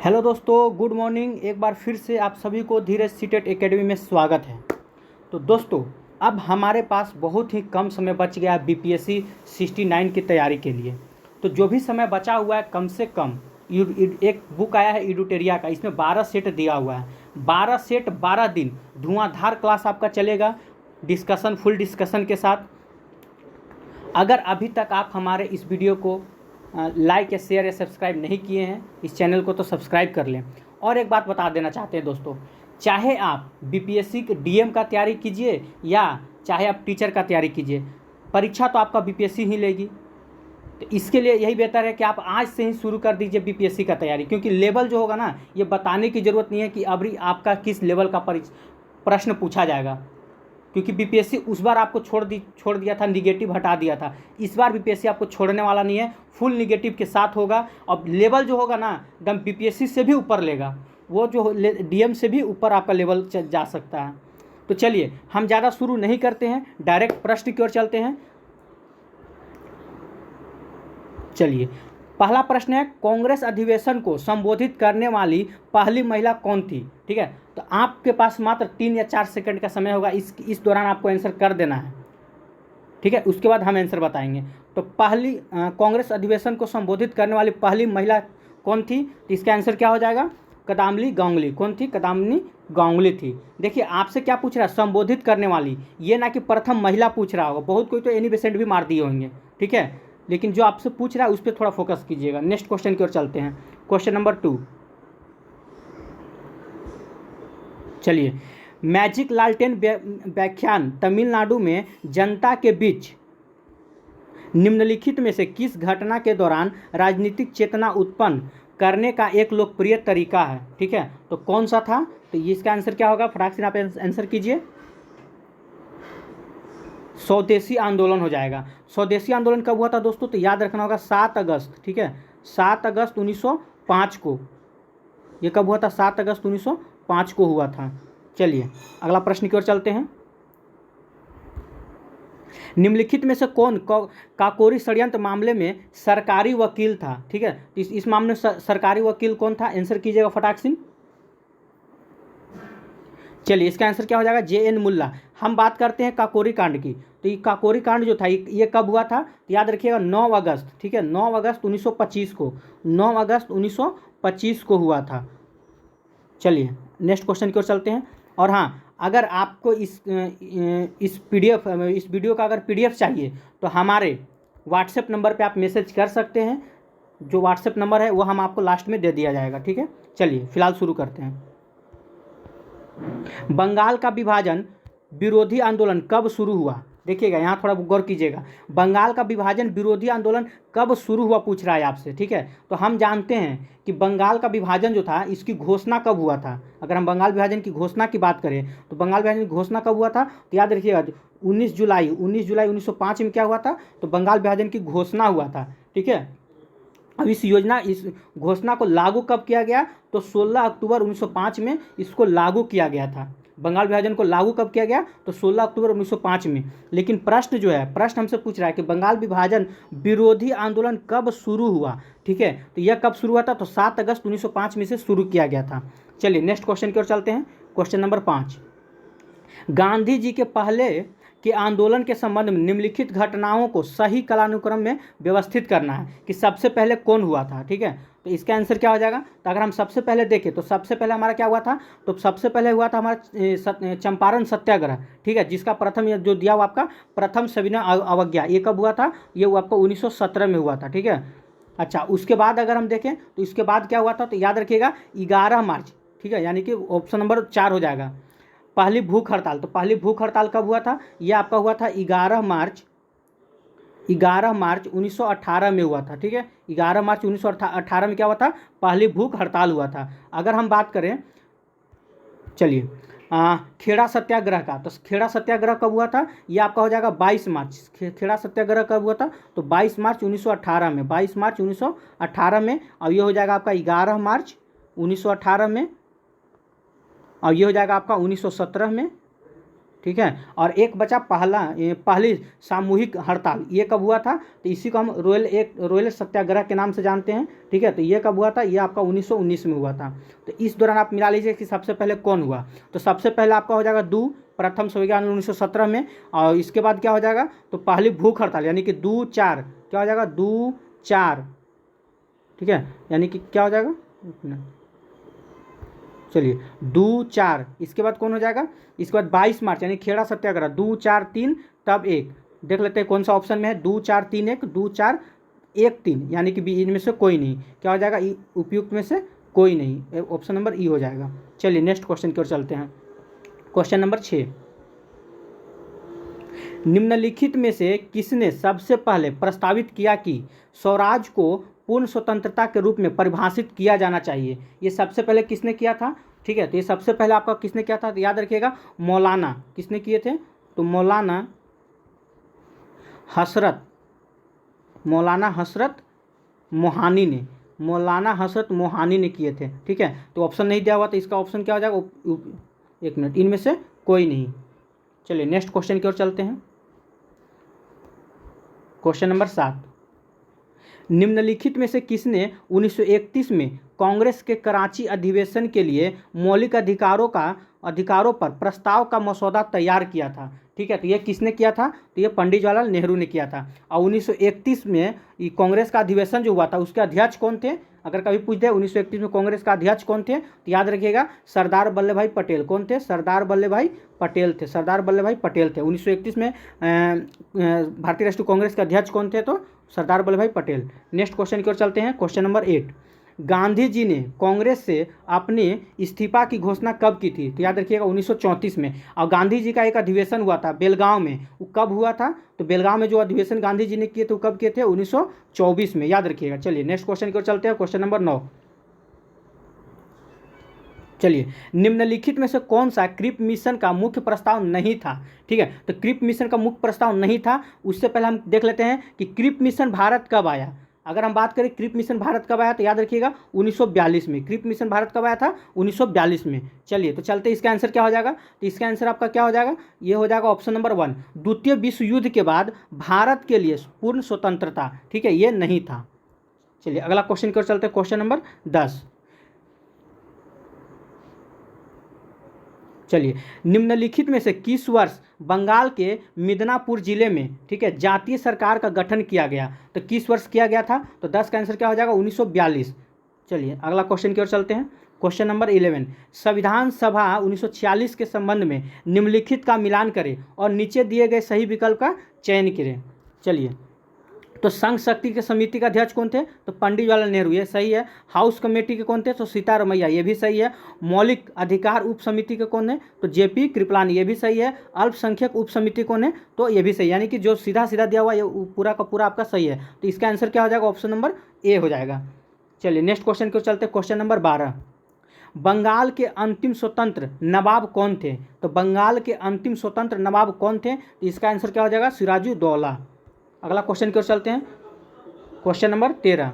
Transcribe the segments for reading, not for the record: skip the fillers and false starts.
Hello दोस्तों, good morning. एक बार फिर से आप सभी को धीरज सीटेट एकेडमी में स्वागत है। तो दोस्तों, अब हमारे पास बहुत ही कम समय बच गया है बीपीएससी 69 की तैयारी के लिए। तो जो भी समय बचा हुआ है कम से कम एक बुक आया है एडुटेरिया का, इसमें 12 सेट दिया हुआ है। 12 सेट 12 दिन धुआंधार क्लास आपका चलेगा, डिस्कशन फुल डिस्कशन के साथ। अगर अभी तक आप हमारे इस वीडियो को लाइक या शेयर या सब्सक्राइब नहीं किए हैं इस चैनल को, तो सब्सक्राइब कर लें। और एक बात बता देना चाहते हैं दोस्तों, चाहे आप बीपीएससी के डीएम का तैयारी कीजिए या चाहे आप टीचर का तैयारी कीजिए, परीक्षा तो आपका बीपीएससी ही लेगी। तो इसके लिए यही बेहतर है कि आप आज से ही शुरू कर दीजिए बीपीएससी का तैयारी, क्योंकि लेवल जो होगा ना, ये बताने की ज़रूरत नहीं है कि अभी आपका किस लेवल का प्रश्न पूछा जाएगा, क्योंकि बीपीएससी उस बार आपको छोड़ दिया था, निगेटिव हटा दिया था। इस बार बीपीएससी आपको छोड़ने वाला नहीं है, फुल निगेटिव के साथ होगा। और लेवल जो होगा ना, एकदम बीपीएससी से भी ऊपर लेगा, वो जो डीएम से भी ऊपर आपका लेवल जा सकता है। तो चलिए, हम ज़्यादा शुरू नहीं करते हैं, डायरेक्ट प्रश्न की ओर चलते हैं। चलिए, पहला प्रश्न है, कांग्रेस अधिवेशन को संबोधित करने वाली पहली महिला कौन थी? ठीक है, तो आपके पास मात्र 3 या 4 सेकंड का समय होगा, इस दौरान आपको आंसर कर देना है। ठीक है, उसके बाद हम आंसर बताएंगे। तो पहली कांग्रेस अधिवेशन को संबोधित करने वाली पहली महिला कौन थी? तो इसका आंसर क्या हो जाएगा? कदामनी गांगुली। कौन थी? कदामनी गांगुली थी। देखिए, आपसे क्या पूछ रहा है? संबोधित करने वाली, ये ना कि प्रथम महिला पूछ रहा होगा। बहुत कोई तो एनी बेसेंट भी मार दिए होंगे, ठीक है, लेकिन जो आपसे पूछ रहा है उस पर थोड़ा फोकस कीजिएगा। नेक्स्ट क्वेश्चन की ओर चलते हैं, क्वेश्चन नंबर 2। चलिए, मैजिक लालटेन व्याख्यान तमिलनाडु में जनता के बीच निम्नलिखित में से किस घटना के दौरान राजनीतिक चेतना उत्पन्न करने का एक लोकप्रिय तरीका है? ठीक है, तो कौन सा था? तो इसका आंसर क्या होगा? फटाक से आप आंसर कीजिए। स्वदेशी आंदोलन हो जाएगा। स्वदेशी आंदोलन कब हुआ था दोस्तों? तो याद रखना होगा 7 अगस्त। ठीक है, 7 अगस्त 1905 को। ये कब हुआ था? 7 अगस्त 1905 को हुआ था। चलिए, अगला प्रश्न की ओर चलते हैं। निम्नलिखित में से कौन काकोरी षड्यंत्र मामले में सरकारी वकील था? ठीक है, इस मामले में सरकारी वकील कौन था? आंसर कीजिएगा फटाक से। चलिए, इसका आंसर क्या हो जाएगा? JN मुल्ला। हम बात करते हैं काकोरी कांड की। तो ये काकोरी कांड जो था, ये कब हुआ था? तो याद रखिएगा 9 अगस्त। ठीक है, 9 अगस्त 1925 को। 9 अगस्त 1925 को हुआ था। चलिए, नेक्स्ट क्वेश्चन की ओर चलते हैं। और हाँ, अगर आपको इस वीडियो का अगर PDF चाहिए तो हमारे व्हाट्सएप नंबर पे आप मैसेज कर सकते हैं। जो व्हाट्सएप नंबर है वो हम आपको लास्ट में दे दिया जाएगा। ठीक है, चलिए फिलहाल शुरू करते हैं। बंगाल का विभाजन विरोधी आंदोलन कब शुरू हुआ? देखिएगा, यहाँ थोड़ा गौर कीजिएगा। बंगाल का विभाजन विरोधी आंदोलन कब शुरू हुआ पूछ रहा है आपसे। ठीक है, तो हम जानते हैं कि बंगाल का विभाजन जो था, इसकी घोषणा कब हुआ था। अगर हम बंगाल विभाजन की घोषणा की बात करें तो बंगाल विभाजन की घोषणा कब हुआ था? तो याद रखिएगा 19 जुलाई 1905 में क्या हुआ था? तो बंगाल विभाजन की घोषणा हुआ था। ठीक है, अब इस घोषणा को लागू कब किया गया? तो 16 अक्टूबर 1905 में इसको लागू किया गया था। बंगाल विभाजन को लागू कब किया गया? तो 16 अक्टूबर 1905 में। लेकिन प्रश्न हमसे पूछ रहा है कि बंगाल विभाजन विरोधी आंदोलन कब शुरू हुआ। ठीक है, तो यह कब शुरू हुआ था? तो 7 अगस्त 1905 में से शुरू किया गया था। चलिए, नेक्स्ट क्वेश्चन की ओर चलते हैं, क्वेश्चन नंबर 5। गांधी जी के पहले के आंदोलन के संबंध में निम्नलिखित घटनाओं को सही कालानुक्रम में व्यवस्थित करना है कि सबसे पहले कौन हुआ था। ठीक है, तो इसका आंसर क्या हो जाएगा? तो अगर हम सबसे पहले देखें तो सबसे पहले हमारा क्या हुआ था? तो सबसे पहले हुआ था हमारा चंपारण सत्याग्रह। ठीक है, जिसका प्रथम जो दिया हुआ आपका प्रथम सविनय अवज्ञा, ये कब हुआ था? ये हुआ आपको 1917 में हुआ था। ठीक है, अच्छा, उसके बाद अगर हम देखें तो इसके बाद क्या हुआ था? तो याद रखिएगा 11 मार्च। ठीक है, यानी कि ऑप्शन नंबर 4 हो जाएगा, पहली भूख हड़ताल। तो पहली भूख हड़ताल कब हुआ था? यह आपका हुआ था 11 मार्च 1918 में हुआ था। ठीक है, 11 मार्च 1918 में क्या हुआ था? पहली भूख हड़ताल हुआ था। अगर हम बात करें, चलिए, खेड़ा सत्याग्रह का, तो खेड़ा सत्याग्रह कब हुआ था? यह आपका हो जाएगा 22 मार्च। खेड़ा सत्याग्रह कब हुआ था? तो 22 मार्च 1918 में। 22 मार्च 1918 में। और ये हो जाएगा आपका 11 मार्च 1918 में। और ये हो जाएगा आपका 1917 में। ठीक है। और एक बचा पहली सामूहिक हड़ताल, ये कब हुआ था? तो इसी को हम रोयल सत्याग्रह के नाम से जानते हैं, ठीक है। तो ये कब हुआ था? ये आपका 1919 में हुआ था। तो इस दौरान आप मिला लीजिए कि सबसे पहले कौन हुआ। तो सबसे पहले आपका हो जाएगा प्रथम संविधान आंदोलन 1917 में, और इसके बाद क्या हो जाएगा? तो पहली भूख हड़ताल, यानी कि 2-4, क्या हो जाएगा? 2-4, ठीक है, यानी कि क्या हो जाएगा? चलिए 2-4, इसके बाद कौन हो जाएगा? इसके बाद 22 मार्च, यानी खेड़ा सत्याग्रह, 2-4-3, तब 1। देख लेते हैं कौन सा ऑप्शन में है। 2-4-3-1, 2-4-1-3, यानी कि इनमें से कोई नहीं। क्या हो जाएगा? उपयुक्त में से कोई नहीं, ऑप्शन नंबर ई हो जाएगा। चलिए नेक्स्ट क्वेश्चन की ओर चलते हैं। क्वेश्चन नंबर 6, निम्नलिखित में से किसने सबसे पहले प्रस्तावित किया कि स्वराज को पूर्ण स्वतंत्रता के रूप में परिभाषित किया जाना चाहिए? ये सबसे पहले किसने किया था? ठीक है, तो ये सबसे पहले आपका किसने किया था? तो याद रखिएगा, मौलाना, किसने किए थे? तो मौलाना हसरत मोहानी ने, मौलाना हसरत मोहानी ने किए थे, ठीक है। तो ऑप्शन नहीं दिया हुआ, तो इसका ऑप्शन क्या हो जाएगा? एक मिनट, इनमें से कोई नहीं। चलिए नेक्स्ट क्वेश्चन की ओर चलते हैं। क्वेश्चन नंबर 7, निम्नलिखित में से किसने 1931 में कांग्रेस के कराची अधिवेशन के लिए मौलिक अधिकारों पर प्रस्ताव का मसौदा तैयार किया था? ठीक है, तो ये किसने किया था? तो ये पंडित जवाहरलाल नेहरू ने किया था। और 1931 में कांग्रेस का अधिवेशन जो हुआ था, उसके अध्यक्ष कौन थे? अगर कभी पूछ दे 1931 में कांग्रेस का अध्यक्ष कौन थे, तो याद रखिएगा सरदार वल्लभ भाई पटेल। कौन थे? सरदार वल्लभ भाई पटेल थे। सरदार वल्लभ भाई पटेल थे। 1931 में भारतीय राष्ट्रीय कांग्रेस के अध्यक्ष कौन थे? तो सरदार वल्लभ भाई पटेल। नेक्स्ट क्वेश्चन की ओर चलते हैं। क्वेश्चन नंबर 8, गांधी जी ने कांग्रेस से अपने इस्तीफा की घोषणा कब की थी? तो याद रखिएगा 1934 में। और गांधी जी का एक अधिवेशन हुआ था बेलगांव में, वो कब हुआ था? तो बेलगांव में जो अधिवेशन गांधी जी ने किए थे वो कब किए थे? 1924 में, याद रखिएगा। चलिए नेक्स्ट क्वेश्चन की ओर चलते हैं। क्वेश्चन नंबर 9, चलिए निम्नलिखित में से कौन सा क्रिप मिशन का मुख्य प्रस्ताव नहीं था? ठीक है, तो क्रिप मिशन का मुख्य प्रस्ताव नहीं था। उससे पहले हम देख लेते हैं कि क्रिप मिशन भारत कब आया। अगर हम बात करें क्रिप मिशन भारत कब आया, तो याद रखिएगा 1942 में। क्रिप मिशन भारत कब आया था? 1942 में। चलिए तो चलते, इसका आंसर क्या हो जाएगा? तो इसका आंसर आपका क्या हो जाएगा? ये हो जाएगा ऑप्शन नंबर 1, द्वितीय विश्व युद्ध के बाद भारत के लिए पूर्ण स्वतंत्रता, ठीक है, ये नहीं था। चलिए अगला क्वेश्चन की ओर चलते हैं। क्वेश्चन नंबर 10, चलिए निम्नलिखित में से किस वर्ष बंगाल के मिदनापुर जिले में, ठीक है, जातीय सरकार का गठन किया गया? तो किस वर्ष किया गया था? तो 10 का आंसर क्या हो जाएगा? 1942। चलिए अगला क्वेश्चन की ओर चलते हैं। क्वेश्चन नंबर 11, संविधान सभा 1946 के संबंध में निम्नलिखित का मिलान करें और नीचे दिए गए सही विकल्प का चयन करें। चलिए, तो संघ शक्ति के समिति का अध्यक्ष कौन थे? तो पंडित जवाहरलाल नेहरू, ये सही है। हाउस कमेटी के कौन थे? तो सीतारमैया, ये भी सही है। मौलिक अधिकार उप समिति के कौन है? तो जेपी कृपलानी, ये भी सही है। अल्पसंख्यक उप समिति कौन है? तो ये भी सही है। यानी कि जो सीधा सीधा दिया हुआ ये पूरा का पूरा आपका सही है। तो इसका आंसर क्या हो जाएगा? ऑप्शन नंबर ए हो जाएगा। चलिए नेक्स्ट क्वेश्चन को चलते हैं। क्वेश्चन नंबर 12, बंगाल के अंतिम स्वतंत्र नवाब कौन थे? तो बंगाल के अंतिम स्वतंत्र नवाब कौन थे? तो इसका आंसर क्या हो जाएगा? सिराजुद्दौला। अगला क्वेश्चन की ओर चलते हैं। क्वेश्चन नंबर 13,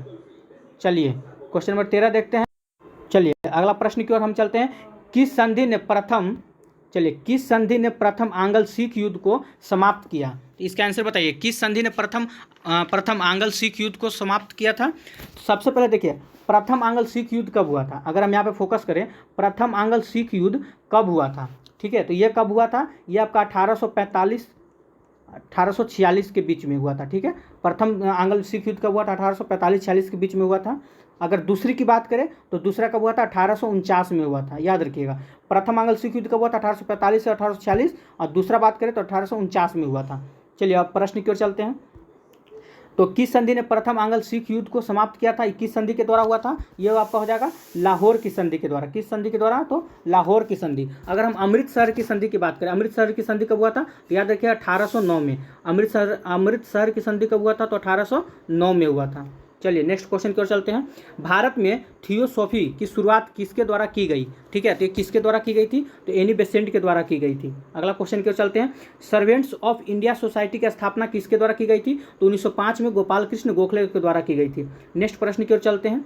चलिए क्वेश्चन नंबर 13 देखते हैं। चलिए अगला प्रश्न की ओर हम चलते हैं। किस संधि ने प्रथम आंग्ल सिख युद्ध को समाप्त किया? तो इसका आंसर बताइए, किस संधि ने प्रथम आंग्ल सिख युद्ध को समाप्त किया था? सबसे पहले देखिए, प्रथम आंग्ल सिख युद्ध कब हुआ था? अगर हम यहाँ पे फोकस करें, प्रथम आंग्ल सिख युद्ध कब हुआ था? ठीक है, तो ये कब हुआ था? ये आपका 1846 के बीच में हुआ था। ठीक है, प्रथम आंग्ल सिख युद्ध कब हुआ था? 1845-46 के बीच में हुआ था। अगर दूसरी की बात करें तो दूसरा कब हुआ था? 1849 में हुआ था। याद रखिएगा, प्रथम आंग्ल सिख युद्ध कब हुआ था? 1845 से 1846, और दूसरा बात करें तो 1849 में हुआ था। चलिए अब प्रश्न की ओर चलते हैं। तो किस संधि ने प्रथम आंग्ल सिख युद्ध को समाप्त किया था? किस संधि के द्वारा हुआ था? ये आपका हो जाएगा लाहौर की संधि के द्वारा। किस संधि के द्वारा? तो लाहौर की संधि। अगर हम अमृतसर की संधि की बात करें, अमृतसर की संधि कब हुआ था? तो याद रखिए 1809 में। अमृतसर की संधि कब हुआ था? तो 1809 में हुआ था। चलिए नेक्स्ट क्वेश्चन की ओर चलते हैं। भारत में थियोसॉफी की शुरुआत किसके द्वारा की गई? ठीक है, तो ये किसके द्वारा की गई थी? तो एनी बेसेंट के द्वारा की गई थी। अगला क्वेश्चन की ओर चलते हैं। सर्वेंट्स ऑफ इंडिया सोसाइटी की स्थापना किसके द्वारा की गई थी? तो 1905 में गोपाल कृष्ण गोखले के द्वारा की गई थी। नेक्स्ट प्रश्न की ओर चलते हैं।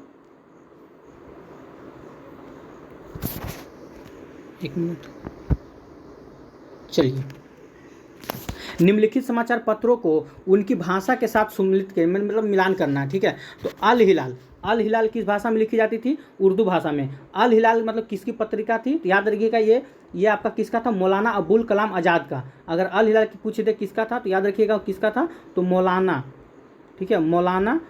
एक मिनट, चलिए, निम्नलिखित समाचार पत्रों को उनकी भाषा के साथ सम्मिलित के मतलब मिलान करना है, ठीक है। तो अल हिलाल, अल हिलाल किस भाषा में लिखी जाती थी? उर्दू भाषा में। अल हिलाल मतलब किसकी पत्रिका थी? तो याद रखिएगा ये आपका किसका था? मौलाना अबुल कलाम आज़ाद का। अगर अल हिलाल की पूछे थे किसका था, तो याद रखिएगा किसका था? तो मौलाना, ठीक है, मौलाना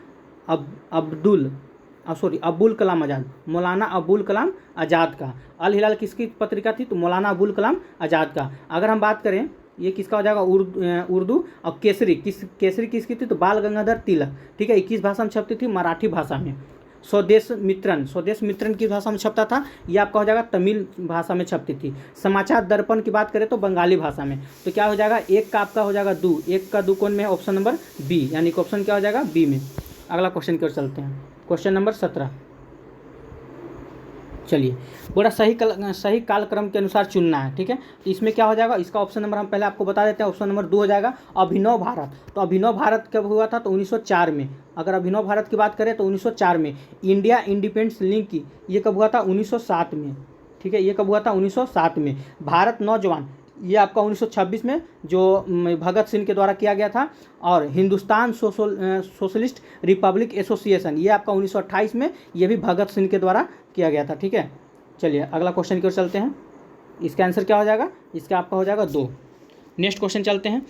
अबुल कलाम आज़ाद, मौलाना अबुल कलाम आज़ाद का। अल हिलाल किसकी पत्रिका थी? तो मौलाना अबुल कलाम आज़ाद का। अगर हम बात करें ये किसका हो जाएगा? उर्दू। और केसरी केसरी किसकी थी? तो बाल गंगाधर तिलक, ठीक है। 21 भाषा में छपती थी, मराठी भाषा में। स्वदेश मित्रन की भाषा में छपता था, ये आपका हो जाएगा तमिल भाषा में छपती थी। समाचार दर्पण की बात करें तो बंगाली भाषा में। तो क्या हो जाएगा? एक का आपका हो जाएगा दू, एक का दू कौन में? ऑप्शन नंबर बी, यानी कि ऑप्शन क्या हो जाएगा? बी में। अगला क्वेश्चन की ओर चलते हैं, क्वेश्चन नंबर 17। चलिए, बोला सही कालक्रम के अनुसार चुनना है, ठीक है। तो इसमें क्या हो जाएगा? इसका ऑप्शन नंबर हम पहले आपको बता देते हैं, ऑप्शन नंबर 2 हो जाएगा अभिनव भारत। तो अभिनव भारत कब हुआ था? तो 1904 में। अगर अभिनव भारत की बात करें तो 1904 में। इंडिया इंडिपेंडेंस लिंक की ये कब हुआ था? 1907 में, ठीक है। ये कब हुआ था? 1907 में। भारत नौजवान ये आपका 1926 में जो भगत सिंह के द्वारा किया गया था। और हिंदुस्तान सोशलिस्ट रिपब्लिक एसोसिएशन ये आपका 1928 में, ये भी भगत सिंह के द्वारा किया गया था, ठीक है। चलिए अगला क्वेश्चन की ओर चलते हैं। इसका आंसर क्या हो जाएगा? इसका आपका हो जाएगा 2। नेक्स्ट क्वेश्चन चलते हैं।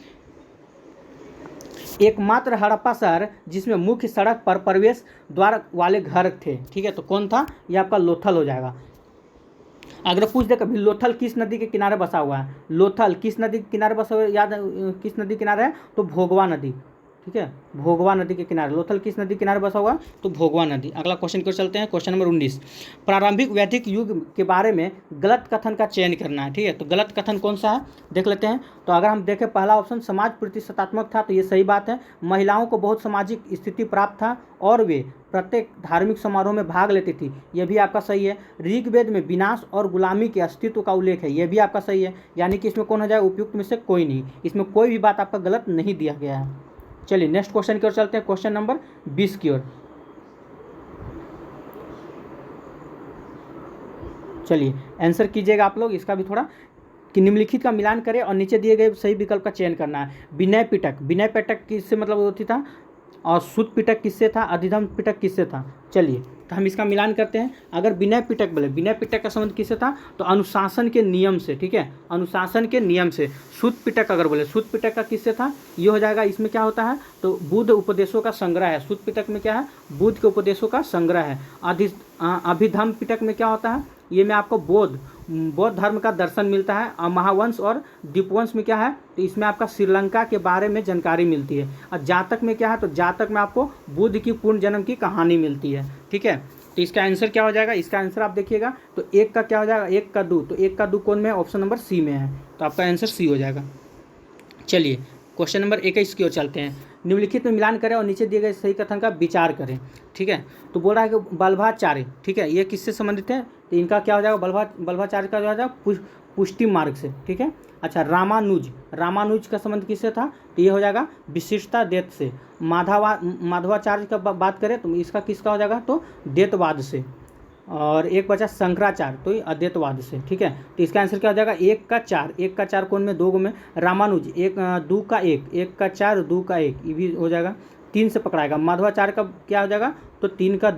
एकमात्र हड़प्पा शहर जिसमें मुख्य सड़क पर प्रवेश द्वार वाले घर थे, ठीक है, तो कौन था? ये आपका लोथल हो जाएगा। अगर पूछ दे कभी लोथल किस नदी के किनारे बसा हुआ है? लोथल किस नदी के किनारे बसा हुआ है? याद किस नदी किनारे है? तो भोगवा नदी, ठीक है, भोगवा नदी के किनारे। लोथल किस नदी किनारे बसा हुआ? तो भोगवा नदी। अगला क्वेश्चन की ओर चलते हैं, क्वेश्चन नंबर 19। प्रारंभिक वैदिक युग के बारे में गलत कथन का चयन करना है, ठीक है। तो गलत कथन कौन सा है देख लेते हैं। तो अगर हम देखें पहला ऑप्शन समाज प्रतिष्ठात्मक था, तो ये सही बात है। महिलाओं को बहुत सामाजिक स्थिति प्राप्त था और वे प्रत्येक धार्मिक समारोह में भाग लेती थी, यह भी आपका सही है। ऋग्वेद में विनाश और गुलामी के अस्तित्व का उल्लेख है, यह भी आपका सही है। यानी कि इसमें कौन हो जाएगा? उपयुक्त में से कोई नहीं, इसमें कोई भी बात आपका गलत नहीं दिया गया है। चलिए नेक्स्ट क्वेश्चन की ओर चलते हैं, क्वेश्चन नंबर 20 की ओर। चलिए आंसर कीजिएगा आप लोग इसका भी थोड़ा, कि निम्नलिखित का मिलान करें और नीचे दिए गए सही विकल्प का चयन करना है। विनय पिटक किससे मतलब होती था? और सुत पिटक किससे था? अधिधम पिटक किससे था? चलिए तो हम इसका मिलान करते हैं। अगर विनय पिटक बोले, विनय पिटक का संबंध किससे था? तो अनुशासन के नियम से, ठीक है, अनुशासन के नियम से। सुत पिटक अगर बोले, सुत पिटक का किससे था? ये हो जाएगा, इसमें क्या होता है? तो बुद्ध उपदेशों का संग्रह है। सुत पिटक में क्या है? बुद्ध के उपदेशों का संग्रह है। अभिधम पिटक में क्या होता है? ये में आपको बौद्ध धर्म का दर्शन मिलता है। और महावंश और दीपवंश में क्या है? तो इसमें आपका श्रीलंका के बारे में जानकारी मिलती है। और जातक में क्या है? तो जातक में आपको बुद्ध की पूर्ण जन्म की कहानी मिलती है, ठीक है। तो इसका आंसर क्या हो जाएगा? इसका आंसर आप देखिएगा तो एक का क्या हो जाएगा? एक का दो, तो एक का दो कौन में? ऑप्शन नंबर सी में है, तो आपका आंसर सी हो जाएगा। चलिए क्वेश्चन नंबर 21 की ओर चलते हैं। निम्नलिखित में मिलान करें और नीचे दिए गए सही कथन का विचार करें, ठीक है। तो बोल रहा है कि बल्भाचार्य, ठीक है, ये किससे संबंधित है? तो इनका क्या हो जाएगा? बल्भाचार्य का जो है पुष्टि मार्ग से, ठीक है। अच्छा, रामानुज का संबंध किससे था? तो ये हो जाएगा विशिष्टता देत से। माधवाचार्य का बात करें तो इसका किसका हो जाएगा? तो देतवाद से। और एक बचा शंकराचार्य, तो ये अद्वैतवाद से, ठीक है। तो इसका आंसर क्या हो जाएगा? एक का चार कौन में? दो में। रामानुज एक दो का एक का चार दो का एक, ये भी हो जाएगा। 3 से पकड़ाएगा। माधवाचार्य का क्या हो जाएगा? तो 3 का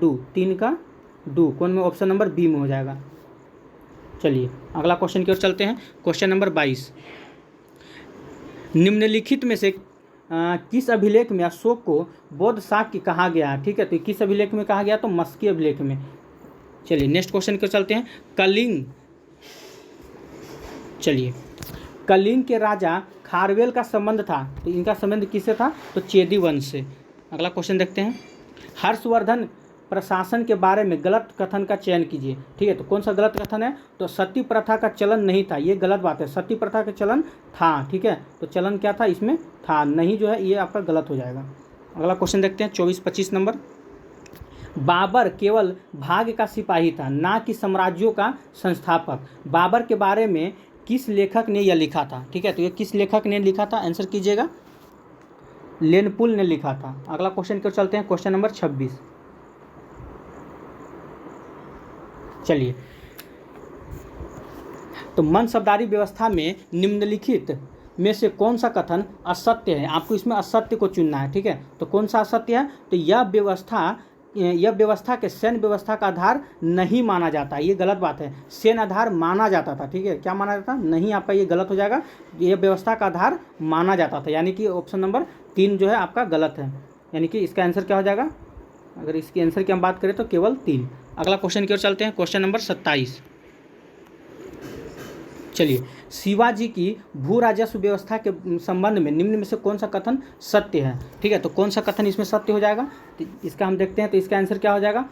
दो कौन में? ऑप्शन नंबर बी में हो जाएगा। चलिए अगला क्वेश्चन की ओर चलते हैं, क्वेश्चन नंबर 22। निम्नलिखित में से किस अभिलेख में अशोक को बौद्ध शाक्य कहा गया है? ठीक है, तो किस अभिलेख में कहा गया? तो मस्की अभिलेख में। चलिए नेक्स्ट क्वेश्चन की ओर चलते हैं। कलिंग के राजा खारवेल का संबंध था, तो इनका संबंध किससे था? तो चेदी वंश से। अगला क्वेश्चन देखते हैं। हर्षवर्धन प्रशासन के बारे में गलत कथन का चयन कीजिए, ठीक है। तो कौन सा गलत कथन है? तो सती प्रथा का चलन नहीं था, ये गलत बात है। सती प्रथा का चलन था, ठीक है, तो चलन क्या था? इसमें था, नहीं जो है ये आपका गलत हो जाएगा। अगला क्वेश्चन देखते हैं 24-25 नंबर। बाबर केवल भाग्य का सिपाही था, ना कि साम्राज्यों का संस्थापक। बाबर के बारे में किस लेखक ने यह लिखा था? ठीक है, तो ये किस लेखक ने लिखा था? आंसर कीजिएगा। लेनपुल ने लिखा था। अगला क्वेश्चन की ओर चलते हैं, क्वेश्चन नंबर 26। चलिए, तो मनसबदारी व्यवस्था में निम्नलिखित में से कौन सा कथन असत्य है? आपको इसमें असत्य को चुनना है, ठीक है। तो कौन सा असत्य है? तो यह व्यवस्था के सैन्य व्यवस्था का आधार नहीं माना जाता, ये गलत बात है। सैन्य आधार माना जाता था, ठीक है। क्या माना जाता? नहीं, आपका ये गलत हो जाएगा। यह व्यवस्था का आधार माना जाता था, यानी कि ऑप्शन नंबर 3 जो है आपका गलत है। यानी कि इसका आंसर क्या हो जाएगा? अगर इसके आंसर की हम बात करें तो केवल 3। अगला क्वेश्चन की ओर चलते हैं, क्वेश्चन नंबर 27। चलिए, शिवाजी की भू राजस्व व्यवस्था के संबंध में निम्न में से कौन सा कथन सत्य है? ठीक है, तो कौन सा कथन इसमें सत्य हो जाएगा? तो इसका हम देखते हैं, तो इसका आंसर क्या हो जाएगा?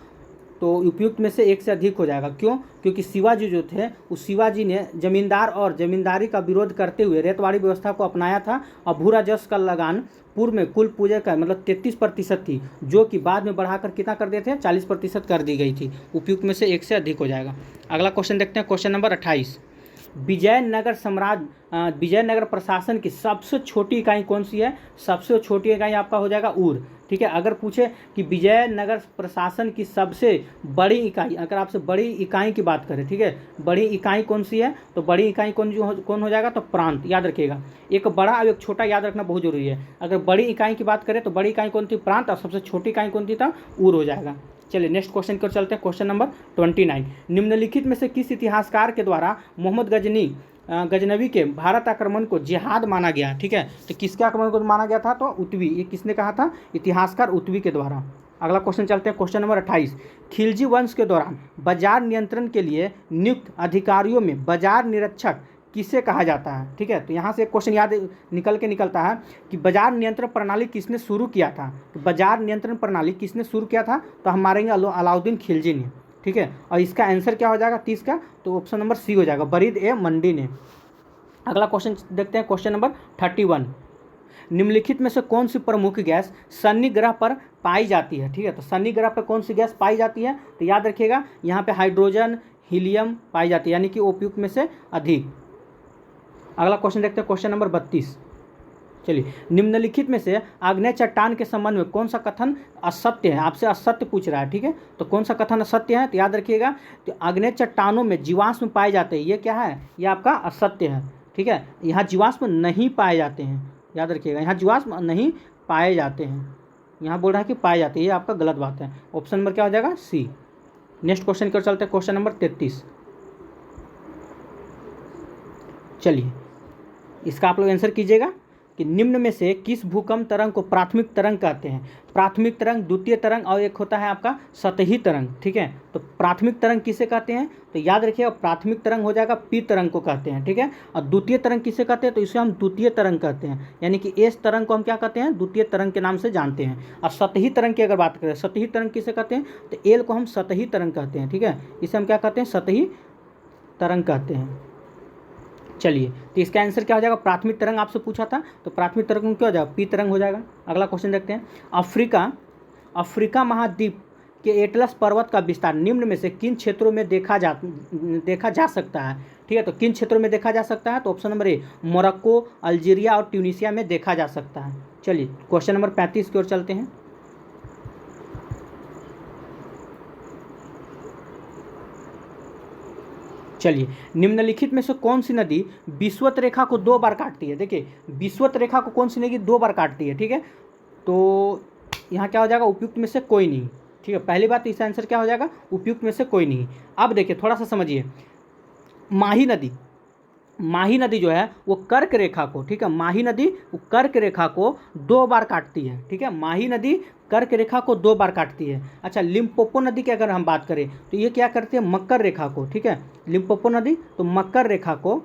तो उपयुक्त में से एक से अधिक हो जाएगा। क्यों? क्योंकि शिवाजी जो थे, उस शिवाजी ने जमींदार और जमींदारी का विरोध करते हुए रेतवाड़ी व्यवस्था को अपनाया था और भू राजस्व का लगान पूर्व में कुल पूंजी का मतलब 33% थी, जो कि बाद में बढ़ाकर कितना कर दिए थे? 40% कर दी गई थी। उपयुक्त में से एक से अधिक हो जाएगा। अगला क्वेश्चन देखते हैं, क्वेश्चन नंबर 28। विजयनगर प्रशासन की सबसे छोटी इकाई कौन सी है? सबसे छोटी इकाई आपका हो जाएगा ऊर, ठीक है। अगर पूछे कि विजयनगर प्रशासन की सबसे बड़ी इकाई, अगर आपसे बड़ी इकाई की बात करें, ठीक है, बड़ी इकाई कौन सी है? तो बड़ी इकाई कौन हो जाएगा? तो प्रांत, याद रखिएगा। एक बड़ा और एक छोटा याद रखना बहुत जरूरी है। अगर बड़ी इकाई की बात करें तो बड़ी इकाई कौन थी? प्रांत, और सबसे छोटी इकाई कौन थी? था ऊर हो जाएगा। चलिए नेक्स्ट क्वेश्चन की ओर चलते हैं, क्वेश्चन नंबर 29। निम्नलिखित में से किस इतिहासकार के द्वारा मोहम्मद गजनवी के भारत आक्रमण को जिहाद माना गया? ठीक है, तो किसके आक्रमण को माना गया था? तो उतवी। ये किसने कहा था? इतिहासकार उतवी के द्वारा। अगला क्वेश्चन चलते हैं, क्वेश्चन नंबर 28। खिलजी वंश के दौरान बाजार नियंत्रण के लिए नियुक्त अधिकारियों में बाजार निरीक्षक किसे कहा जाता है? ठीक है, तो यहाँ से एक क्वेश्चन याद निकलता है कि बाजार नियंत्रण प्रणाली किसने शुरू किया था? तो बाजार नियंत्रण प्रणाली किसने शुरू किया था? तो हम मारेंगे अलाउद्दीन खिलजी ने, ठीक है। और इसका आंसर क्या हो जाएगा 30 का? तो ऑप्शन नंबर सी हो जाएगा, बरीद ए मंडी ने। अगला क्वेश्चन देखते हैं, क्वेश्चन नंबर 31। निम्नलिखित में से कौन सी प्रमुख गैस शनि ग्रह पर पाई जाती है? ठीक है, तो शनि ग्रह पर कौन सी गैस पाई जाती है? तो याद रखिएगा, यहाँ पे हाइड्रोजन, हीलियम पाई जाती है, यानी कि उपयुक्त में से अधिक। अगला क्वेश्चन देखते हैं, क्वेश्चन नंबर 32। चलिए, निम्नलिखित में से आग्नेय चट्टान के संबंध में कौन सा कथन असत्य है? आपसे असत्य पूछ रहा है, ठीक है। तो कौन सा कथन असत्य है? तो याद रखिएगा, तो आग्नेय चट्टानों में जीवाश्म पाए जाते हैं, ये क्या है? ये आपका असत्य है, ठीक है। यहाँ जीवाश्म नहीं पाए जाते हैं, याद रखिएगा, यहाँ जीवाश्म नहीं पाए जाते हैं। यहाँ बोल रहा है कि पाए जाते हैं, ये आपका गलत बात है। ऑप्शन नंबर क्या हो जाएगा? सी। नेक्स्ट क्वेश्चन की ओर चलते हैं, क्वेश्चन नंबर 33। चलिए, इसका आप लोग आंसर कीजिएगा कि निम्न में से किस भूकंप तरंग को प्राथमिक तरंग कहते हैं? प्राथमिक तरंग, द्वितीय तरंग और एक होता है आपका सतही तरंग, ठीक है। तो प्राथमिक तरंग किसे कहते हैं? तो याद रखिएगा, प्राथमिक तरंग हो जाएगा पी तरंग को कहते हैं, ठीक है। और द्वितीय तरंग किसे कहते हैं? तो इसे हम द्वितीय तरंग कहते हैं, यानी कि एस तरंग को हम क्या कहते हैं? द्वितीय तरंग के नाम से जानते हैं। और सतही तरंग की अगर बात करें, सतही तरंग किसे कहते हैं? तो एल को हम सतही तरंग कहते हैं, ठीक है। इसे हम क्या कहते हैं? सतही तरंग कहते हैं। चलिए, तो इसका आंसर क्या हो जाएगा? प्राथमिक तरंग आपसे पूछा था, तो प्राथमिक तरंग क्या हो जाएगा? पी तरंग हो जाएगा। अगला क्वेश्चन देखते हैं, अफ्रीका महाद्वीप के एटलस पर्वत का विस्तार निम्न में से किन क्षेत्रों में देखा जा सकता है? ठीक है, तो किन क्षेत्रों में देखा जा सकता है? तो option number A, Morocco, Algeria और ट्यूनीशिया में देखा जा सकता है। चलिए, क्वेश्चन नंबर 35 की ओर चलते हैं। चलिए, निम्नलिखित में से कौन सी नदी विषुवत रेखा को 2 बार काटती है? देखिए, विषुवत रेखा को कौन सी नदी 2 बार काटती है? ठीक है, तो यहाँ क्या हो जाएगा? उपयुक्त में से कोई नहीं, ठीक है। पहली बात, इसका आंसर क्या हो जाएगा? उपयुक्त में से कोई नहीं। अब देखिए, थोड़ा सा समझिए, माही नदी जो है वो कर्क रेखा को, ठीक है, माही नदी वो कर्क रेखा को 2 बार काटती है, ठीक है। माही नदी कर्क रेखा को 2 बार काटती है। अच्छा, लिम्पोपो नदी की अगर हम बात करें तो ये क्या करती है? मकर रेखा को, ठीक है। लिम्पोपो नदी तो मकर रेखा को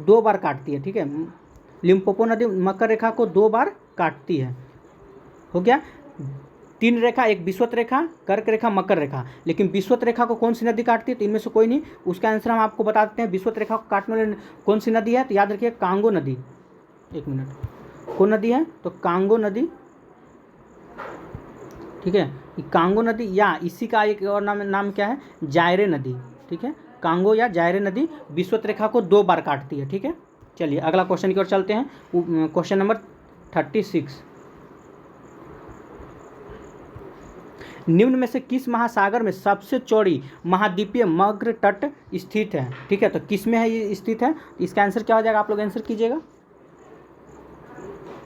2 बार काटती है, ठीक है। लिम्पोपो नदी मकर रेखा को 2 बार काटती है। हो गया 3 रेखा, एक विषुवत रेखा, कर्क रेखा, मकर रेखा। लेकिन विषुवत रेखा को कौन सी नदी काटती है? तो इनमें से कोई नहीं। उसका आंसर हम आपको बता देते हैं। विषुवत रेखा को काटने वाली कौन सी नदी है? तो याद रखिए, कांगो नदी। एक मिनट, कौन नदी है? तो कांगो नदी, ठीक है। कांगो नदी, या इसी का एक और नाम क्या है? जायरे नदी, ठीक है। कांगो या जायरे नदी विषुवत रेखा को 2 बार काटती है, ठीक है। चलिए, अगला क्वेश्चन की ओर चलते हैं, क्वेश्चन नंबर 36। निम्न में से किस महासागर में सबसे चौड़ी महाद्वीपीय मग्र तट स्थित है? ठीक है, तो किस में है ये स्थित है? इसका आंसर क्या हो जाएगा, आप लोग आंसर कीजिएगा।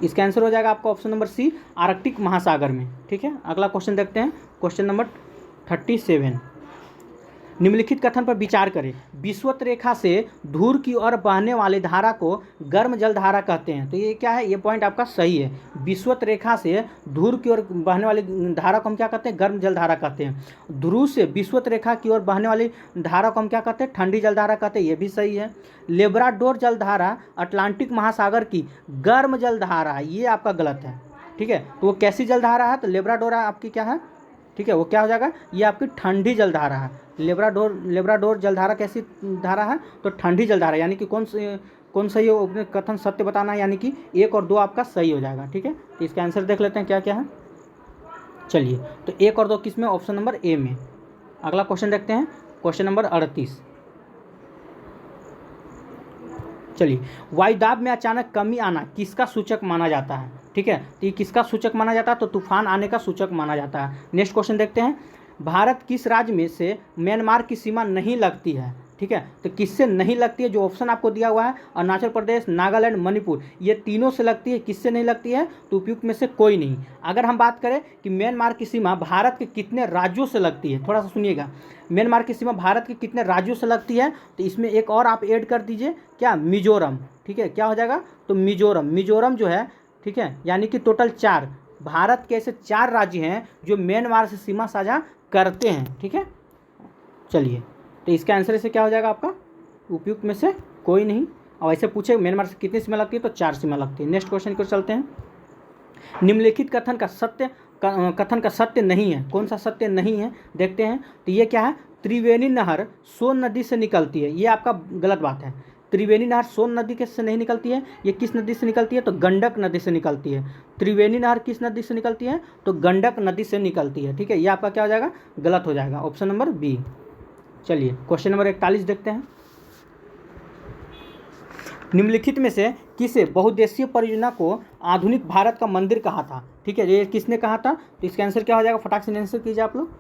इसका आंसर हो जाएगा आपका ऑप्शन नंबर सी, आर्कटिक महासागर में। ठीक है, अगला क्वेश्चन देखते हैं, क्वेश्चन नंबर 37। निम्नलिखित कथन पर विचार करें। विषुवत रेखा से धूर की ओर बहने वाली धारा को गर्म जल धारा कहते हैं। तो ये क्या है, ये पॉइंट आपका सही है। विषुवत रेखा से धूर की ओर बहने वाली धारा को हम क्या कहते हैं, गर्म जल धारा कहते हैं। ध्रुव से विषुवत रेखा की ओर बहने वाली धारा को हम क्या कहते हैं, ठंडी जल धारा कहते हैं, ये भी सही है। लेब्राडोर जल धारा अटलांटिक महासागर की गर्म जल धारा, ये आपका गलत है। ठीक है, तो वो कैसी जल धारा है, तो लेब्राडोर आपकी क्या है, ठीक है, वो क्या हो जाएगा, ये आपकी ठंडी जलधारा है। लेब्राडोर जलधारा कैसी धारा है, तो ठंडी जलधारा, यानी कि कौन सही हो, अपने कथन सत्य बताना है, यानी कि 1 और 2 आपका सही हो जाएगा। ठीक है, तो इसका आंसर देख लेते हैं क्या क्या है। चलिए, तो 1 और 2 किस में, ऑप्शन नंबर ए में। अगला क्वेश्चन देखते हैं, क्वेश्चन नंबर 38। चलिए, वायुदाब में अचानक कमी आना किसका सूचक माना जाता है? ठीक है, तो ये किसका सूचक माना जाता है, तो तूफान आने का सूचक माना जाता है। नेक्स्ट क्वेश्चन देखते हैं, भारत किस राज्य में से म्यांमार की सीमा नहीं लगती है? ठीक है, तो किससे नहीं लगती है, जो ऑप्शन आपको दिया हुआ है, अरुणाचल प्रदेश, नागालैंड, मणिपुर, ये तीनों से लगती है। किससे नहीं लगती है, तो उपयुक्त में से कोई नहीं। अगर हम बात करें कि म्यांमार की सीमा भारत के कितने राज्यों से लगती है, थोड़ा सा सुनिएगा, म्यांमार की सीमा भारत के कितने राज्यों से लगती है, तो इसमें एक और आप ऐड कर दीजिए, क्या, मिजोरम। ठीक है, क्या हो जाएगा, तो मिजोरम जो है, ठीक है, यानी कि टोटल 4 भारत के ऐसे 4 राज्य हैं जो म्यांमार से सीमा साझा करते हैं। ठीक है, चलिए, तो इसका आंसर से क्या हो जाएगा आपका, उपयुक्त में से कोई नहीं। और ऐसे पूछे म्यांमार से कितनी सीमा लगती है, तो 4 सीमा लगती है। नेक्स्ट क्वेश्चन की ओर चलते हैं। निम्नलिखित कथन का सत्य नहीं है। कौन सा सत्य नहीं है, देखते हैं। तो ये क्या है, त्रिवेणी नहर सोन नदी से निकलती है, ये आपका गलत बात है। त्रिवेणी नहर सोन नदी के से नहीं निकलती है। ये किस नदी से निकलती है, तो गंडक नदी से निकलती है। त्रिवेणी नहर किस नदी से निकलती है, तो गंडक नदी से निकलती है। ठीक है, ये आपका क्या हो जाएगा, गलत हो जाएगा, ऑप्शन नंबर बी। चलिए, क्वेश्चन नंबर 41 देखते हैं। निम्नलिखित में से किसे बहुउद्देशीय परियोजना को आधुनिक भारत का मंदिर कहा था? ठीक है, ये किसने कहा था, तो इसका आंसर क्या हो जाएगा, फटाक से आंसर कीजिए आप लोग।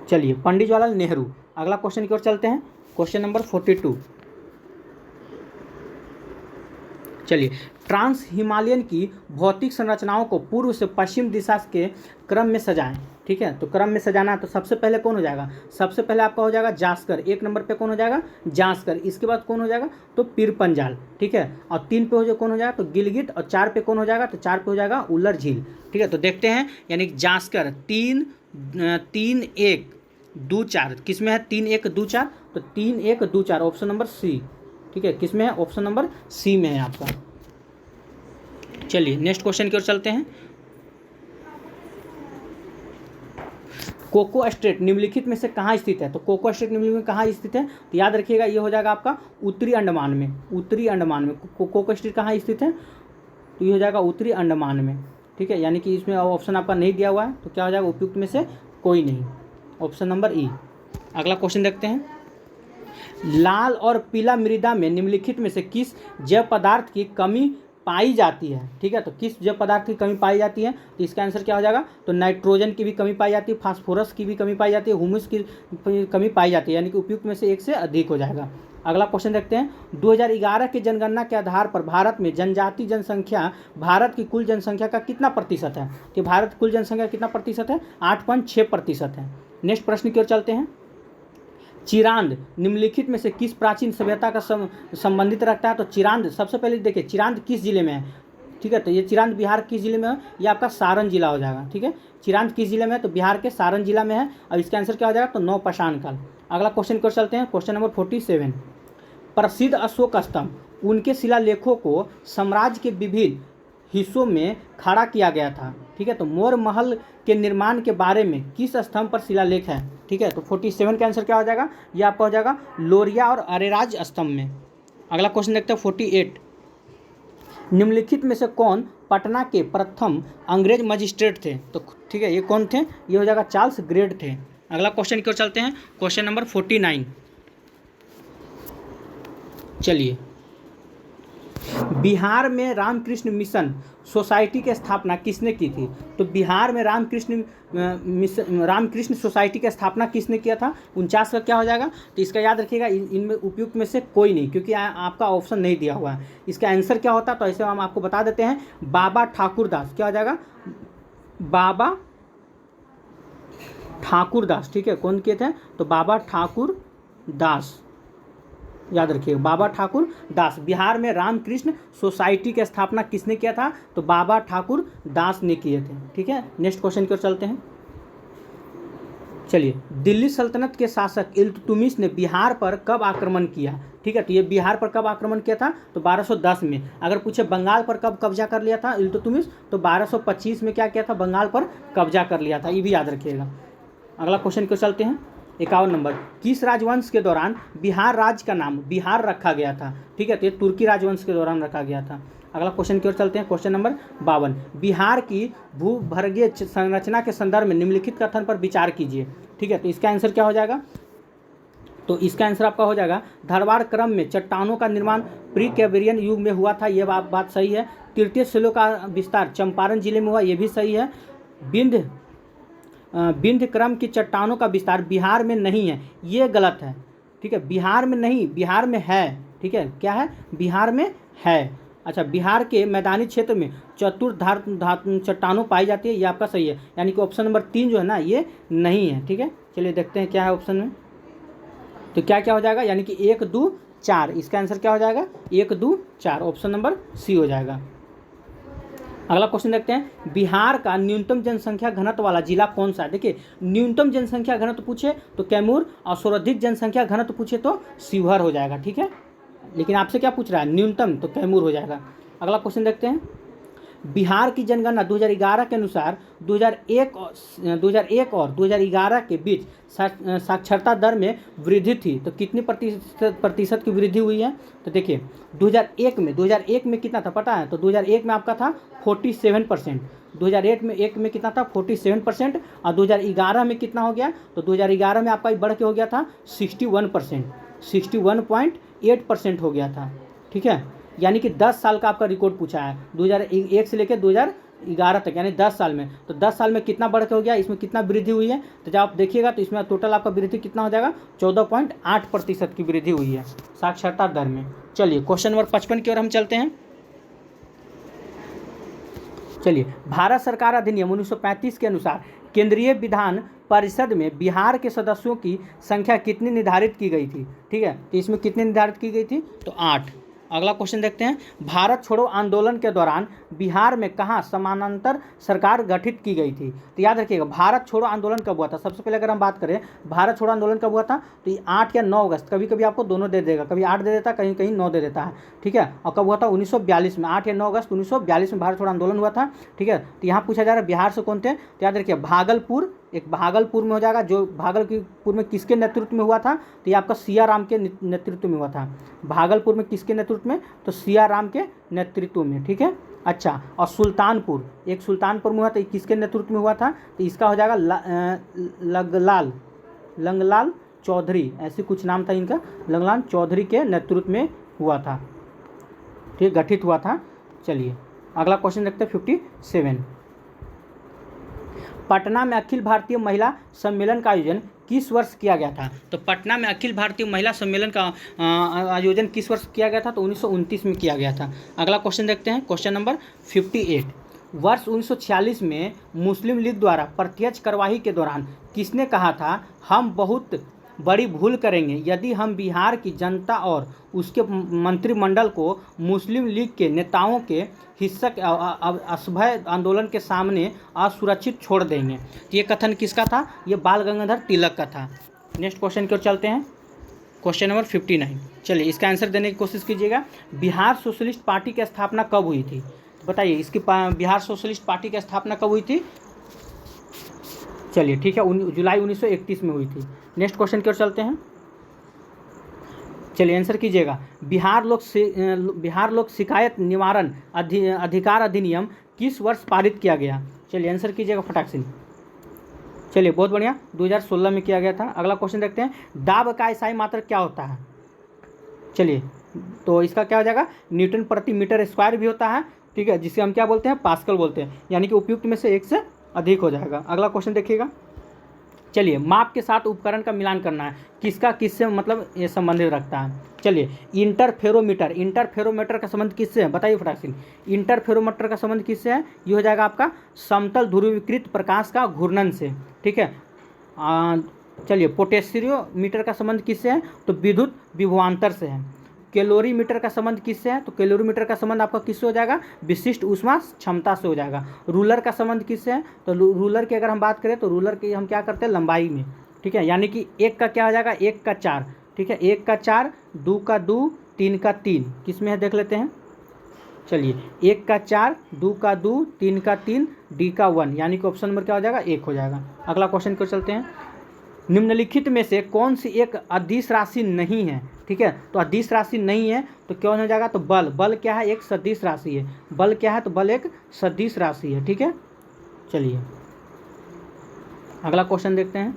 चलिए, पंडित जवाहरलाल नेहरू। अगला क्वेश्चन की ओर चलते हैं, क्वेश्चन नंबर 42। चलिए, ट्रांस हिमालयन की भौतिक संरचनाओं को पूर्व से पश्चिम दिशा के क्रम में सजाएं। ठीक है, तो क्रम में सजाना है, तो सबसे पहले कौन हो जाएगा, सबसे पहले आपका हो जाएगा जास्कर, 1 नंबर पे कौन हो जाएगा, जास्कर। इसके बाद कौन हो जाएगा, तो पीरपंजाल। ठीक है, और 3 पे कौन हो जाएगा, तो गिलगित, और 4 पे कौन हो जाएगा, तो 4 पे हो जाएगा उल्लर झील। ठीक है, तो देखते हैं, यानी जास्कर 3 1 2 4 किस में है, 3 1 2 4, तो 3 1 2 4 ऑप्शन नंबर सी। ठीक है, किस में है, ऑप्शन नंबर सी में है आपका। चलिए, नेक्स्ट क्वेश्चन की ओर चलते हैं। कोको स्ट्रेट निम्नलिखित में से कहाँ स्थित है? तो कोको स्ट्रेट निम्नलिखित में कहाँ स्थित है, तो याद रखिएगा, ये हो जाएगा आपका उत्तरी अंडमान में। उत्तरी अंडमान में कोको स्ट्रेट कहाँ स्थित है, तो ये हो जाएगा उत्तरी अंडमान में। ठीक है, यानी कि इसमें ऑप्शन आपका नहीं दिया हुआ है, तो क्या हो जाएगा, उपयुक्त में से कोई नहीं, ऑप्शन नंबर ई। अगला क्वेश्चन देखते हैं। लाल और पीला मृदा में निम्नलिखित में से किस जैव पदार्थ की कमी पाई जाती है? ठीक है, तो किस जैव पदार्थ की कमी पाई जाती है, तो इसका आंसर क्या हो जाएगा, तो नाइट्रोजन की भी कमी पाई जाती है, फास्फोरस की भी कमी पाई जाती है, ह्यूमस की कमी पाई जाती है, यानी कि उपयुक्त में से 1 से अधिक हो जाएगा। अगला क्वेश्चन देखते हैं। 2011 की जनगणना के आधार पर भारत में जनजाति जनसंख्या भारत की कुल जनसंख्या का कितना प्रतिशत है? कि भारत कुल जनसंख्या कितना प्रतिशत है, 8.6% है। नेक्स्ट प्रश्न की ओर चलते हैं। चिरांद निम्नलिखित में से किस प्राचीन सभ्यता का संबंधित रखता है? तो चिरांद, सबसे पहले देखिए चिरांद किस जिले में है। ठीक है, तो ये चिरांद बिहार किस जिले में है, ये आपका सारण जिला हो जाएगा। ठीक है, चिरांद किस जिले में है, तो बिहार के सारण जिला में है, और इसका आंसर क्या हो जाएगा, तो नौपाषाण काल। अगला क्वेश्चन की ओर चलते हैं, क्वेश्चन नंबर 47। प्रसिद्ध अशोक स्तंभ, उनके शिलालेखों को साम्राज्य के विभिन्न हिस्सों में खड़ा किया गया था। ठीक है, तो मौर्य महल के निर्माण के बारे में किस स्तंभ पर शिलालेख है? ठीक है, तो 47 का आंसर क्या हो जाएगा, ये आपका हो जाएगा लोरिया और अरेराज स्तंभ में। अगला क्वेश्चन देखते हैं 48। निम्नलिखित में से कौन पटना के प्रथम अंग्रेज मजिस्ट्रेट थे? तो ठीक है, ये कौन थे, ये हो जाएगा चार्ल्स ग्रेड थे। अगला क्वेश्चन की ओर चलते हैं, क्वेश्चन नंबर 49। चलिए, बिहार में रामकृष्ण मिशन सोसाइटी की स्थापना किसने की थी? तो बिहार में रामकृष्ण सोसाइटी की स्थापना किसने किया था? 49 का क्या हो जाएगा? तो इसका याद रखिएगा, इनमें उपयुक्त में से कोई नहीं, क्योंकि आपका ऑप्शन नहीं दिया हुआ है। इसका आंसर क्या होता? तो ऐसे हम आपको बता देते हैं, बाबा ठाकुर दास। क्या हो जाएगा? बाबा ठाकुर दास। ठीक है, कौन किए थे? तो बाबा ठाकुर दास, याद रखिए, बाबा ठाकुर दास। बिहार में रामकृष्ण सोसाइटी की स्थापना किसने किया था? तो बाबा ठाकुर दास ने किए थे। ठीक है, नेक्स्ट क्वेश्चन की ओर चलते हैं। चलिए, दिल्ली सल्तनत के शासक इल्तुतमिश ने बिहार पर कब आक्रमण किया? ठीक है, तो ये बिहार पर कब आक्रमण किया था? तो 1210 में। अगर पूछे बंगाल पर कब कब्जा कर लिया था इल्तुतमिश, तो 1225 में क्या किया था? बंगाल पर कब्जा कर लिया था। ये भी याद रखिएगा। अगला क्वेश्चन को चलते हैं, 51 नंबर। किस राजवंश के दौरान बिहार राज्य का नाम बिहार रखा गया था? ठीक है, तो ये तुर्की राजवंश के दौरान रखा गया था। अगला क्वेश्चन की ओर चलते हैं, क्वेश्चन नंबर 52। बिहार की भूभर्गीय संरचना के संदर्भ में निम्नलिखित कथन पर विचार कीजिए। ठीक है, तो इसका आंसर क्या हो जाएगा? तो इसका आंसर आपका हो जाएगा, धारवाड़ क्रम में चट्टानों का निर्माण प्री कैम्ब्रियन युग में हुआ था। ये बात सही है। तृतीय शिलों का विस्तार चंपारण जिले में हुआ, ये भी सही है। विंध्य क्रम की चट्टानों का विस्तार बिहार में नहीं है, ये गलत है। ठीक है, बिहार में नहीं, बिहार में है। ठीक है, क्या है? बिहार में है। अच्छा, बिहार के मैदानी क्षेत्र में चतुर्धार चट्टानों पाई जाती है, ये आपका सही है। यानी कि ऑप्शन नंबर 3 जो है ना, ये नहीं है। ठीक है, चलिए देखते हैं क्या है ऑप्शन में। तो क्या क्या हो जाएगा? यानी कि 1, 2, 4। इसका आंसर क्या हो जाएगा? 1, 2, 4। ऑप्शन नंबर सी हो जाएगा। अगला क्वेश्चन देखते हैं, बिहार का न्यूनतम जनसंख्या घनत्व वाला जिला कौन सा है? देखिए, न्यूनतम जनसंख्या घनत्व पूछे तो कैमूर, और सर्वाधिक जनसंख्या घनत्व पूछे तो शिवहर हो जाएगा। ठीक है, लेकिन आपसे क्या पूछ रहा है? न्यूनतम, तो कैमूर हो जाएगा। अगला क्वेश्चन देखते हैं, बिहार की जनगणना 2011 के अनुसार 2001 और 2011 के बीच साक्षरता दर में वृद्धि थी, तो कितनी प्रतिशत की वृद्धि हुई है? तो देखिए, 2001 में कितना था पता है? तो 2001 में आपका था 47%। 2001 में कितना था? 47%। और 2011 में कितना हो गया? तो 2011 में आपका बढ़ के हो गया था 61%, 61.8% हो गया था। ठीक है, यानी कि 10 साल का आपका रिकॉर्ड पूछा है, 2001 से लेकर 2011 तक, यानी 10 साल में। तो 10 साल में कितना बढ़ के हो गया? इसमें कितना वृद्धि हुई है? तो जब आप देखिएगा तो इसमें टोटल आपका वृद्धि कितना हो जाएगा? 14.8% की वृद्धि हुई है साक्षरता दर में। चलिए, क्वेश्चन नंबर 55 की ओर हम चलते हैं। चलिए, भारत सरकार अधिनियम 1935 के अनुसार केंद्रीय विधान परिषद में बिहार के सदस्यों की संख्या कितनी निर्धारित की गई थी? ठीक है, तो इसमें कितनी निर्धारित की गई थी? तो 8। अगला क्वेश्चन देखते हैं, भारत छोड़ो आंदोलन के दौरान बिहार में कहाँ समानांतर सरकार गठित की गई थी? तो याद रखिएगा, भारत छोड़ो आंदोलन कब हुआ था? सबसे पहले अगर हम बात करें भारत छोड़ो आंदोलन कब हुआ था, तो ये 8 या 9 अगस्त, कभी कभी आपको दोनों दे देगा, कभी 8 दे देता है, कहीं कहीं 9 दे देता है। ठीक है, और कब हुआ था? 1942 में, 8 या 9 अगस्त 1942 में भारत छोड़ो आंदोलन हुआ था। ठीक है, तो यहाँ पूछा जा रहा है बिहार से कौन थे? तो याद रखिए, भागलपुर, एक भागलपुर में हो जाएगा। जो भागलपुर में किसके नेतृत्व में हुआ था? तो ये आपका सिया राम के नेतृत्व में हुआ था। भागलपुर में किसके नेतृत्व में? तो सिया राम के नेतृत्व में। ठीक है, अच्छा, और सुल्तानपुर, एक सुल्तानपुर में हुआ था, किसके नेतृत्व में हुआ था? तो इसका हो जाएगा लंगलाल चौधरी, ऐसी कुछ नाम था इनका, लंगलाल चौधरी के नेतृत्व में हुआ था। ठीक, गठित हुआ था। चलिए, अगला क्वेश्चन देखते हैं, 57। पटना में अखिल भारतीय महिला सम्मेलन का आयोजन किस वर्ष किया गया था? तो पटना में अखिल भारतीय महिला सम्मेलन का आयोजन किस वर्ष किया गया था? तो 1929 में किया गया था। अगला क्वेश्चन देखते हैं, क्वेश्चन नंबर 58। वर्ष 1946 में मुस्लिम लीग द्वारा प्रत्यक्ष कार्यवाही के दौरान किसने कहा था, हम बहुत बड़ी भूल करेंगे यदि हम बिहार की जनता और उसके मंत्रिमंडल को मुस्लिम लीग के नेताओं के हिंसक असभ्य आंदोलन के सामने असुरक्षित छोड़ देंगे? ये कथन किसका था? ये बाल गंगाधर तिलक का था। नेक्स्ट क्वेश्चन की ओर चलते हैं, क्वेश्चन नंबर 59। चलिए, इसका आंसर देने की कोशिश कीजिएगा। बिहार सोशलिस्ट पार्टी की स्थापना कब हुई थी? बताइए, इसकी बिहार सोशलिस्ट पार्टी की स्थापना कब हुई थी? चलिए, ठीक है, जुलाई 1931 में हुई थी। नेक्स्ट क्वेश्चन की ओर चलते हैं। चलिए, आंसर कीजिएगा। बिहार लोक शिकायत निवारण अधिकार अधिनियम किस वर्ष पारित किया गया? चलिए, आंसर कीजिएगा फटाक से। चलिए, बहुत बढ़िया, 2016 में किया गया था। अगला क्वेश्चन देखते हैं, दाब का ईसाई मात्रक क्या होता है? चलिए, तो इसका क्या हो जाएगा, न्यूटन प्रति मीटर स्क्वायर भी होता है, ठीक है, जिसे हम क्या बोलते हैं, पास्कल बोलते हैं, यानी कि उपयुक्त में से एक से अधिक हो जाएगा। अगला क्वेश्चन देखिएगा। चलिए, माप के साथ उपकरण का मिलान करना है, किसका किससे मतलब ये संबंधित रखता है। चलिए, इंटरफेरोमीटर का संबंध किससे है, बताइए फटाक से। इंटरफेरोमीटर का संबंध किससे है, ये हो जाएगा आपका समतल ध्रुवीकृत प्रकाश का घूर्णन से, ठीक है। चलिए, पोटेशियोमीटर का संबंध किससे है, तो विद्युत विभवांतर से है। कैलोरीमीटर का संबंध किससे है, तो कैलोरीमीटर का संबंध आपका किससे हो जाएगा, विशिष्ट ऊष्मा क्षमता से हो जाएगा। रूलर का संबंध किससे है, तो रूलर की अगर हम बात करें तो रूलर की हम क्या करते हैं, लंबाई में, ठीक है, यानी कि 1 का क्या हो जाएगा, 1 का 4, ठीक है, 1 का 4, 2 का 2, 3 का 3, किस में है देख लेते हैं। चलिए, 1 का 4, 2 का 2, 3 का 3, डी का 1, यानी कि ऑप्शन नंबर क्या हो जाएगा, 1 हो जाएगा। अगला क्वेश्चन को चलते हैं। निम्नलिखित में से कौन सी एक अदिश राशि नहीं है, ठीक है, तो अदिश राशि नहीं है तो कौन हो जाएगा, तो बल। बल क्या है, एक सदिश राशि है। बल क्या है, तो बल एक सदिश राशि है, ठीक है। चलिए, अगला क्वेश्चन देखते हैं।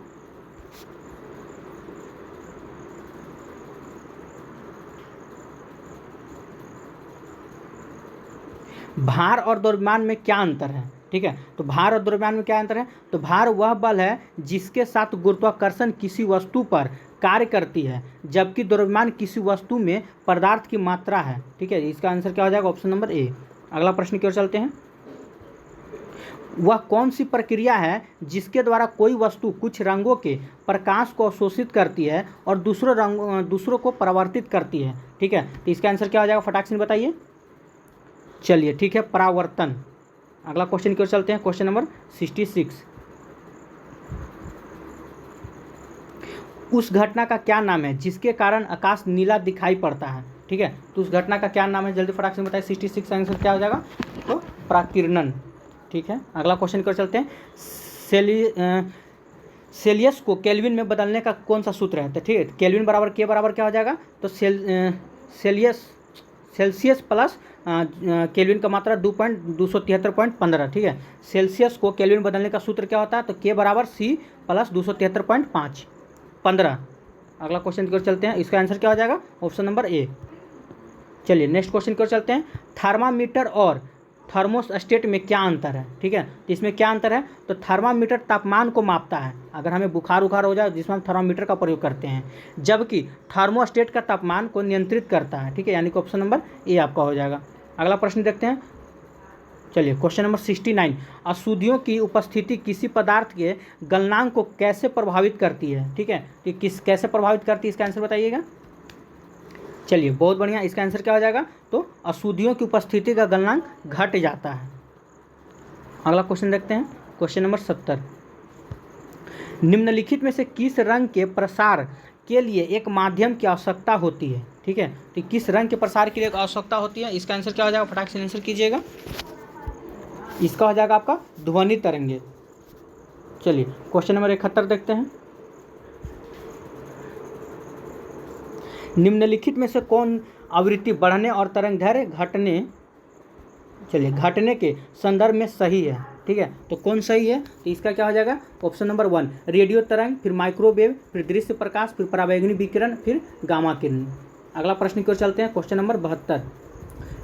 भार और द्रव्यमान में क्या अंतर है, ठीक है, तो भार और द्रव्यमान में क्या अंतर है, तो भार वह बल है जिसके साथ गुरुत्वाकर्षण किसी वस्तु पर कार्य करती है, जबकि द्रव्यमान किसी वस्तु में पदार्थ की मात्रा है, ठीक है। इसका आंसर क्या हो जाएगा, ऑप्शन नंबर ए। अगला प्रश्न की ओर चलते हैं। वह कौन सी प्रक्रिया है जिसके द्वारा कोई वस्तु कुछ रंगों के प्रकाश को अवशोषित करती है और दूसरों को परावर्तित करती है, ठीक है, तो इसका आंसर क्या हो जाएगा, फटाक से बताइए। चलिए, ठीक है, परावर्तन। अगला क्वेश्चन की ओर चलते हैं, क्वेश्चन नंबर 66। उस घटना का क्या नाम है जिसके कारण आकाश नीला दिखाई पड़ता है, ठीक है, तो उस घटना का क्या नाम है, जल्दी फटाक से बताइए। 66 आंसर क्या हो जाएगा, तो प्राकिरणन, ठीक है। अगला क्वेश्चन की ओर चलते हैं। सेल्सियस को केल्विन में बदलने का कौन सा सूत्र है, तो ठीक है, केल्विन बराबर के बराबर क्या हो जाएगा, तो सेल्सियस प्लस केल्विन का मात्रा 273.15, ठीक है। सेल्सियस को केल्विन बदलने का सूत्र क्या होता है, तो के बराबर सी प्लस 273.15। अगला क्वेश्चन की ओर चलते हैं, इसका आंसर क्या हो जाएगा, ऑप्शन नंबर ए। चलिए, नेक्स्ट क्वेश्चन की ओर चलते हैं। थर्मामीटर और थर्मोस्टेट में क्या अंतर है, ठीक है, तो इसमें क्या अंतर है, तो थर्मामीटर तापमान को मापता है, अगर हमें बुखार उखार हो जाए जिसमें हम थर्मामीटर का प्रयोग करते हैं, जबकि थर्मोस्टेट का तापमान को नियंत्रित करता है, ठीक है, यानी कि ऑप्शन नंबर ए आपका हो जाएगा। अगला प्रश्न देखते हैं। चलिए, क्वेश्चन नंबर 69। अशुद्धियों की उपस्थिति किसी पदार्थ के गलनांक को कैसे प्रभावित करती है, ठीक है, कि कैसे प्रभावित करती है, इसका आंसर बताइएगा। चलिए, बहुत बढ़िया, इसका आंसर क्या हो जाएगा, तो अशुद्धियों की उपस्थिति का गलनांक घट जाता है। अगला क्वेश्चन देखते हैं, क्वेश्चन नंबर 70। निम्नलिखित में से किस रंग के प्रसार के लिए एक माध्यम की आवश्यकता होती है, ठीक है, तो किस रंग के प्रसार के लिए आवश्यकता होती है, इसका आंसर क्या हो जाएगा, फटाक से आंसर कीजिएगा। इसका हो जाएगा आपका ध्वनि तरंगे। चलिए, क्वेश्चन नंबर 71 देखते हैं। निम्नलिखित में से कौन आवृत्ति बढ़ने और तरंग दैर्घ्य घटने के संदर्भ में सही है, ठीक है, तो कौन सही है, तो इसका क्या हो जाएगा, ऑप्शन नंबर 1 रेडियो तरंग, फिर माइक्रोवेव, फिर दृश्य प्रकाश, फिर पराबैंगनी विकिरण, फिर गामा किरण। अगला प्रश्न की ओर चलते हैं, क्वेश्चन नंबर 72।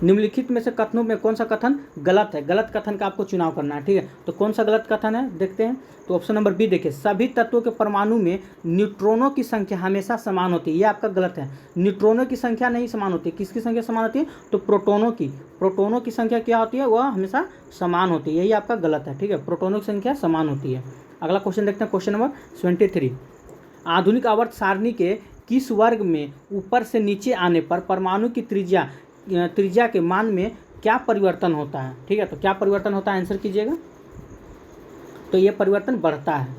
निम्नलिखित में से कथनों में कौन सा कथन गलत है, गलत कथन का आपको चुनाव करना है, ठीक है, तो कौन सा गलत कथन है देखते हैं। तो ऑप्शन नंबर बी देखिए, सभी तत्वों के परमाणु में न्यूट्रॉनों की संख्या हमेशा समान होती है, ये आपका गलत है। न्यूट्रॉनों की संख्या नहीं समान होती, किसकी संख्या समान होती है, तो प्रोटोनों की संख्या क्या होती है, वह हमेशा समान होती है, यही आपका गलत है, ठीक है, प्रोटोनों की संख्या समान होती है। अगला क्वेश्चन देखते हैं, क्वेश्चन नंबर 73। आधुनिक आवर्त सारणी के किस वर्ग में ऊपर से नीचे आने पर परमाणु की त्रिज्या के मान में क्या परिवर्तन होता है, ठीक है, तो क्या परिवर्तन होता है, आंसर कीजिएगा। तो ये परिवर्तन बढ़ता है।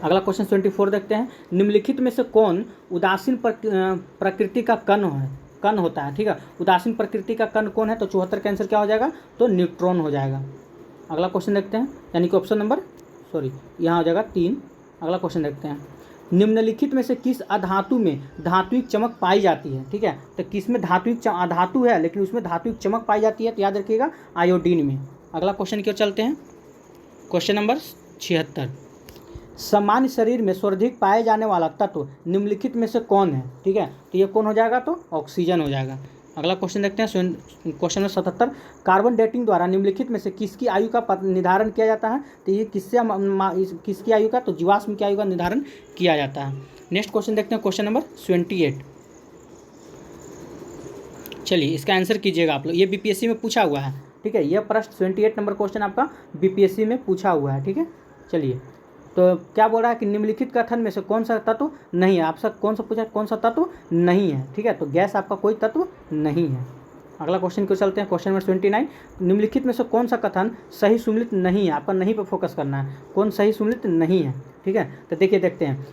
अगला क्वेश्चन 74 देखते हैं। निम्नलिखित में से कौन उदासीन प्रकृति का कण होता है, ठीक है, उदासीन प्रकृति का कण कौन है, तो 74 का आंसर क्या हो जाएगा, तो न्यूट्रॉन हो जाएगा। अगला क्वेश्चन देखते हैं, यानी कि ऑप्शन नंबर यहाँ हो जाएगा 3। अगला क्वेश्चन देखते हैं। निम्नलिखित में से किस अधातु में धात्विक चमक पाई जाती है, ठीक है, तो किस में अधातु है लेकिन उसमें धात्विक चमक पाई जाती है, तो याद रखिएगा आयोडीन में। अगला क्वेश्चन की ओर चलते हैं, क्वेश्चन नंबर 76। सामान्य शरीर में सर्वाधिक पाए जाने वाला तत्व निम्नलिखित में से कौन है? ठीक है, तो ये कौन हो जाएगा? तो ऑक्सीजन हो जाएगा। अगला क्वेश्चन देखते हैं, क्वेश्चन नंबर 77। कार्बन डेटिंग द्वारा निम्नलिखित में से किसकी आयु का निर्धारण किया जाता है? तो ये किसकी आयु का? तो जीवाश्म की आयु का निर्धारण किया जाता है। नेक्स्ट क्वेश्चन देखते हैं, क्वेश्चन नंबर 28। चलिए इसका आंसर कीजिएगा आप लोग, ये बीपीएससी में पूछा हुआ है। ठीक है, यह प्रश्न 28 नंबर क्वेश्चन आपका बीपीएससी में पूछा हुआ है। ठीक है, चलिए तो क्या बोल रहा है कि निम्नलिखित कथन में से कौन सा तत्व नहीं है? आपसे कौन सा पूछा, कौन सा तत्व नहीं है? ठीक है, तो गैस आपका कोई तत्व नहीं है। अगला क्वेश्चन को चलते हैं, क्वेश्चन नंबर 29। निम्नलिखित में से कौन सा कथन सही सुमिलित नहीं है? आपका नहीं पर फोकस करना है, कौन सही सुमिलित नहीं है। ठीक है, तो देखिए देखते हैं,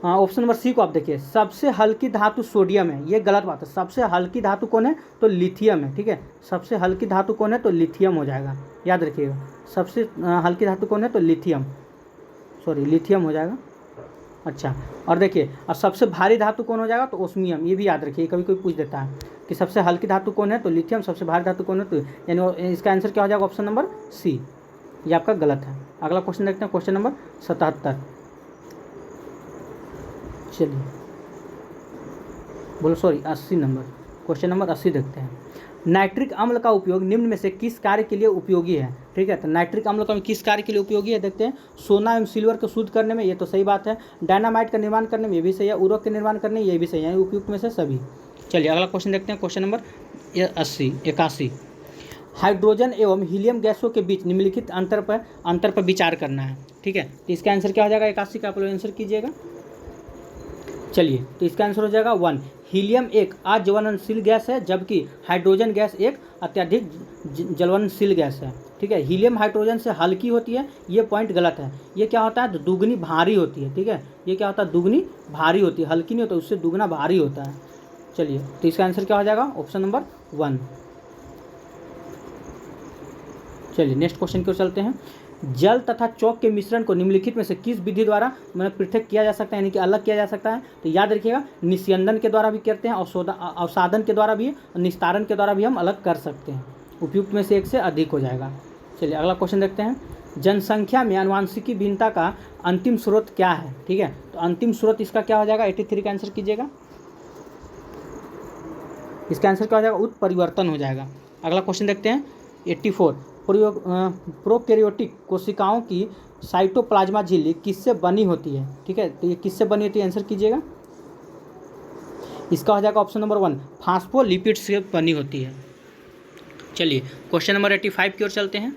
ऑप्शन नंबर सी को आप देखिए, सबसे हल्की धातु सोडियम है, ये गलत बात है। सबसे हल्की धातु कौन है? तो लिथियम है। ठीक है, सबसे हल्की धातु कौन है? तो लिथियम हो जाएगा, याद रखिएगा। सबसे हल्की धातु कौन है? तो लिथियम हो जाएगा। अच्छा, और देखिए, और सबसे भारी धातु कौन हो जाएगा? तो ओस्मियम, ये भी याद रखिए, कभी कोई पूछ देता है कि सबसे हल्की धातु कौन है? तो लिथियम। सबसे भारी धातु कौन है? तो यानी इसका आंसर क्या हो जाएगा? ऑप्शन नंबर सी, ये आपका गलत है। अगला क्वेश्चन देखते हैं, क्वेश्चन नंबर 77। चलिए बोलो, 80 नंबर, क्वेश्चन नंबर 80 देखते हैं। नाइट्रिक अम्ल का उपयोग निम्न में से किस कार्य के लिए उपयोगी है? ठीक है, तो नाइट्रिक अम्ल का किस कार्य के लिए उपयोगी है? देखते हैं, सोना एवं सिल्वर को शुद्ध करने में, ये तो सही बात है। डायनामाइट का निर्माण करने में, ये भी सही है। उर्वरक के निर्माण करने में, ये भी सही है। उपयुक्त में से सभी। चलिए अगला क्वेश्चन देखते हैं, क्वेश्चन नंबर 81। हाइड्रोजन एवं हीलियम गैसों के बीच निम्नलिखित अंतर पर विचार करना है। ठीक है, तो इसका आंसर क्या हो जाएगा? 81 का आप लोग आंसर कीजिएगा। चलिए, तो इसका आंसर हो जाएगा 1। हीलियम एक अज्वलनशील गैस है, जबकि हाइड्रोजन गैस एक अत्यधिक ज्वलनशील गैस है। ठीक है, हीलियम हाइड्रोजन से हल्की होती है, ये पॉइंट गलत है। ये क्या होता है? दुगनी भारी होती है। ठीक है, ये क्या होता है? दुगनी भारी होती है, हल्की नहीं होता, उससे दुगना भारी होता है। चलिए, तो इसका आंसर क्या हो जाएगा? Option number 1। चलिए नेक्स्ट क्वेश्चन की ओर चलते हैं। जल तथा चौक के मिश्रण को निम्नलिखित में से किस विधि द्वारा पृथक किया जा सकता है, यानी कि अलग किया जा सकता है? तो याद रखिएगा, निस्यंदन के द्वारा भी करते हैं, अवसादन के द्वारा भी, और निस्तारण के द्वारा भी हम अलग कर सकते हैं। उपयुक्त में से एक से अधिक हो जाएगा। चलिए अगला क्वेश्चन देखते हैं। जनसंख्या में आनुवंशिकी भिन्नता का अंतिम स्रोत क्या है? ठीक है, तो अंतिम स्रोत इसका क्या हो जाएगा? 83 का आंसर कीजिएगा। इसका आंसर क्या हो जाएगा? उत्परिवर्तन हो जाएगा। अगला क्वेश्चन देखते हैं, 84। प्रोकैरियोटिक कोशिकाओं की साइटोप्लाज्मा झिल्ली किससे बनी होती है? ठीक है, तो ये किससे बनी होती है? आंसर कीजिएगा। इसका हो जाएगा ऑप्शन नंबर 1, फास्फोलिपिड से बनी होती है। चलिए क्वेश्चन नंबर 85 की ओर चलते हैं।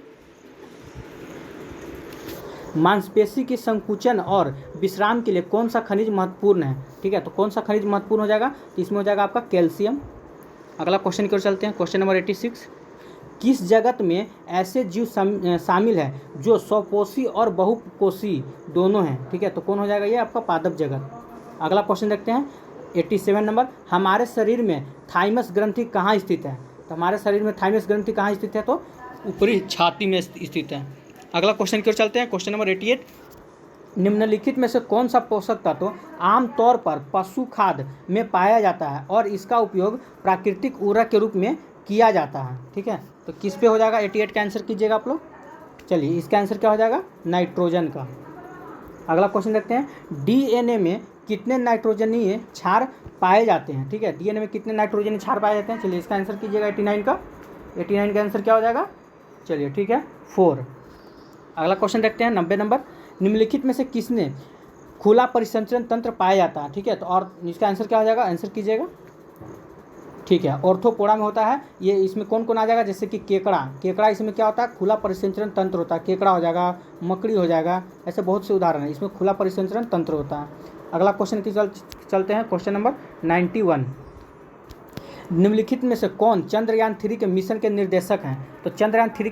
मांसपेशी के संकुचन और विश्राम के लिए कौन सा खनिज महत्वपूर्ण है? ठीक है, तो कौन सा खनिज महत्वपूर्ण हो जाएगा? तो इसमें हो जाएगा आपका कैल्शियम। अगला क्वेश्चन की ओर चलते हैं, क्वेश्चन नंबर 86। किस जगत में ऐसे जीव शामिल है जो स्वपोषी और बहुकोषी दोनों हैं? ठीक है, तो कौन हो जाएगा? ये आपका पादप जगत। अगला क्वेश्चन देखते हैं, 87 नंबर। हमारे शरीर में थाइमस ग्रंथि कहाँ स्थित है? तो हमारे शरीर में थाइमस ग्रंथि कहाँ स्थित है? तो ऊपरी छाती में स्थित है। अगला क्वेश्चन की ओर चलते हैं, क्वेश्चन नंबर 88। निम्नलिखित में से कौन सा पोषक तत्व आमतौर पर पशु खाद्य में पाया जाता है और इसका उपयोग प्राकृतिक उर्वरक के रूप में किया जाता है? ठीक है, तो किस पे हो जाएगा? 88 का आंसर कीजिएगा आप लोग। चलिए इसका आंसर क्या हो जाएगा? नाइट्रोजन का। अगला क्वेश्चन देखते हैं, डीएनए में कितने नाइट्रोजनीय क्षार पाए जाते हैं? ठीक है, डीएनए में कितने नाइट्रोजनीय क्षार पाए जाते हैं? चलिए इसका आंसर कीजिएगा 89 का। 89 का आंसर क्या हो जाएगा? चलिए ठीक है, 4। अगला क्वेश्चन देखते हैं, 90 नंबर। निम्नलिखित में से किसने खुला परिसंचरण तंत्र पाया जाता है? ठीक है, तो और इसका आंसर क्या हो जाएगा? आंसर कीजिएगा। ठीक है, ऑर्थोपोडा में होता है ये। इसमें कौन कौन आ जाएगा? जैसे कि केकड़ा इसमें क्या होता है? खुला परिसंचरण तंत्र होता है। केकड़ा हो जाएगा, मकड़ी हो जाएगा, ऐसे बहुत से उदाहरण हैं, इसमें खुला परिसंचरण तंत्र होता है। अगला क्वेश्चन की चलते हैं, क्वेश्चन नंबर 91। निम्नलिखित में से कौन चंद्रयान 3 के मिशन के निर्देशक हैं? तो चंद्रयान 3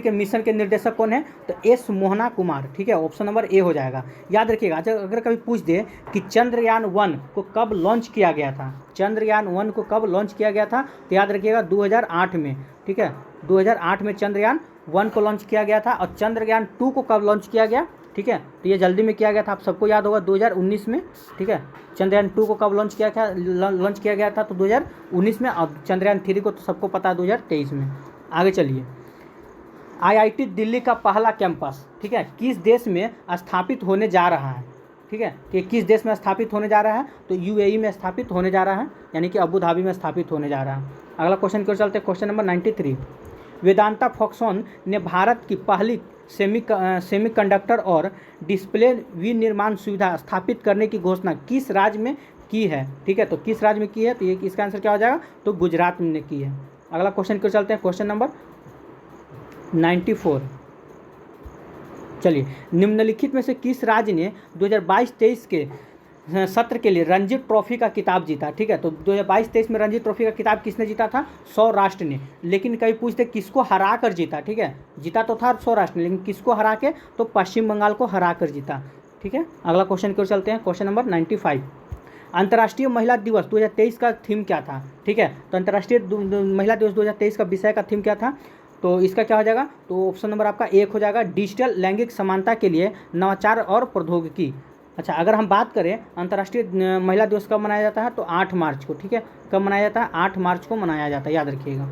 के मिशन के निर्देशक कौन है? तो एस मोहना कुमार। ठीक है, ऑप्शन नंबर ए हो जाएगा। याद रखिएगा, अगर कभी पूछ दे कि चंद्रयान 1 को कब लॉन्च किया गया था, चंद्रयान 1 को कब लॉन्च किया गया था, तो याद रखिएगा 2008 में। ठीक है, 2008 में चंद्रयान 1 को लॉन्च किया गया था। और चंद्रयान 2 को कब लॉन्च किया गया? ठीक है, तो ये जल्दी में किया गया था, आप सबको याद होगा, 2019 में। ठीक है, चंद्रयान 2 को कब लॉन्च किया गया था? तो 2019 में। और चंद्रयान 3 को तो सबको पता है 2023 में। आगे चलिए, आईआईटी दिल्ली का पहला कैंपस, ठीक है, किस देश में स्थापित होने जा रहा है, ठीक है, कि किस देश में स्थापित होने जा रहा है, तो यूएई में स्थापित होने जा रहा है, यानी कि अबू धाबी में स्थापित होने जा रहा है। अगला क्वेश्चन की ओर चलते हैं, क्वेश्चन नंबर 93। वेदांता फॉक्सकॉन ने भारत की पहली सेमीकंडक्टर और डिस्प्ले विनिर्माण सुविधा स्थापित करने की घोषणा किस राज्य में की है, ठीक है, तो किस राज्य में की है, तो ये इसका आंसर क्या हो जाएगा, तो गुजरात में की है। अगला क्वेश्चन की ओर चलते हैं, क्वेश्चन नंबर 94। चलिए, निम्नलिखित में से किस राज्य ने 2022-23 के सत्र के लिए रणजी ट्रॉफी का खिताब जीता, ठीक है, तो 2022-23 में रणजी ट्रॉफी का खिताब किसने जीता था, सौराष्ट्र ने। लेकिन कभी पूछते किसको हरा कर जीता, ठीक है, जीता तो था सौराष्ट्र ने, लेकिन किसको हरा के, तो पश्चिम बंगाल को हरा कर जीता, ठीक है। अगला क्वेश्चन की ओर चलते हैं, क्वेश्चन नंबर 95। अंतर्राष्ट्रीय महिला दिवस 2023 का थीम क्या था, ठीक है, तो अंतर्राष्ट्रीय महिला दिवस 2023 का विषय का थीम क्या था, तो इसका क्या हो जाएगा, तो ऑप्शन नंबर आपका 1 हो जाएगा, डिजिटल लैंगिक समानता के लिए नवाचार और प्रौद्योगिकी। अच्छा, अगर हम बात करें अंतर्राष्ट्रीय महिला दिवस कब मनाया जाता है, तो 8 मार्च को, ठीक है, कब मनाया जाता है, 8 मार्च को मनाया जाता है, याद रखिएगा।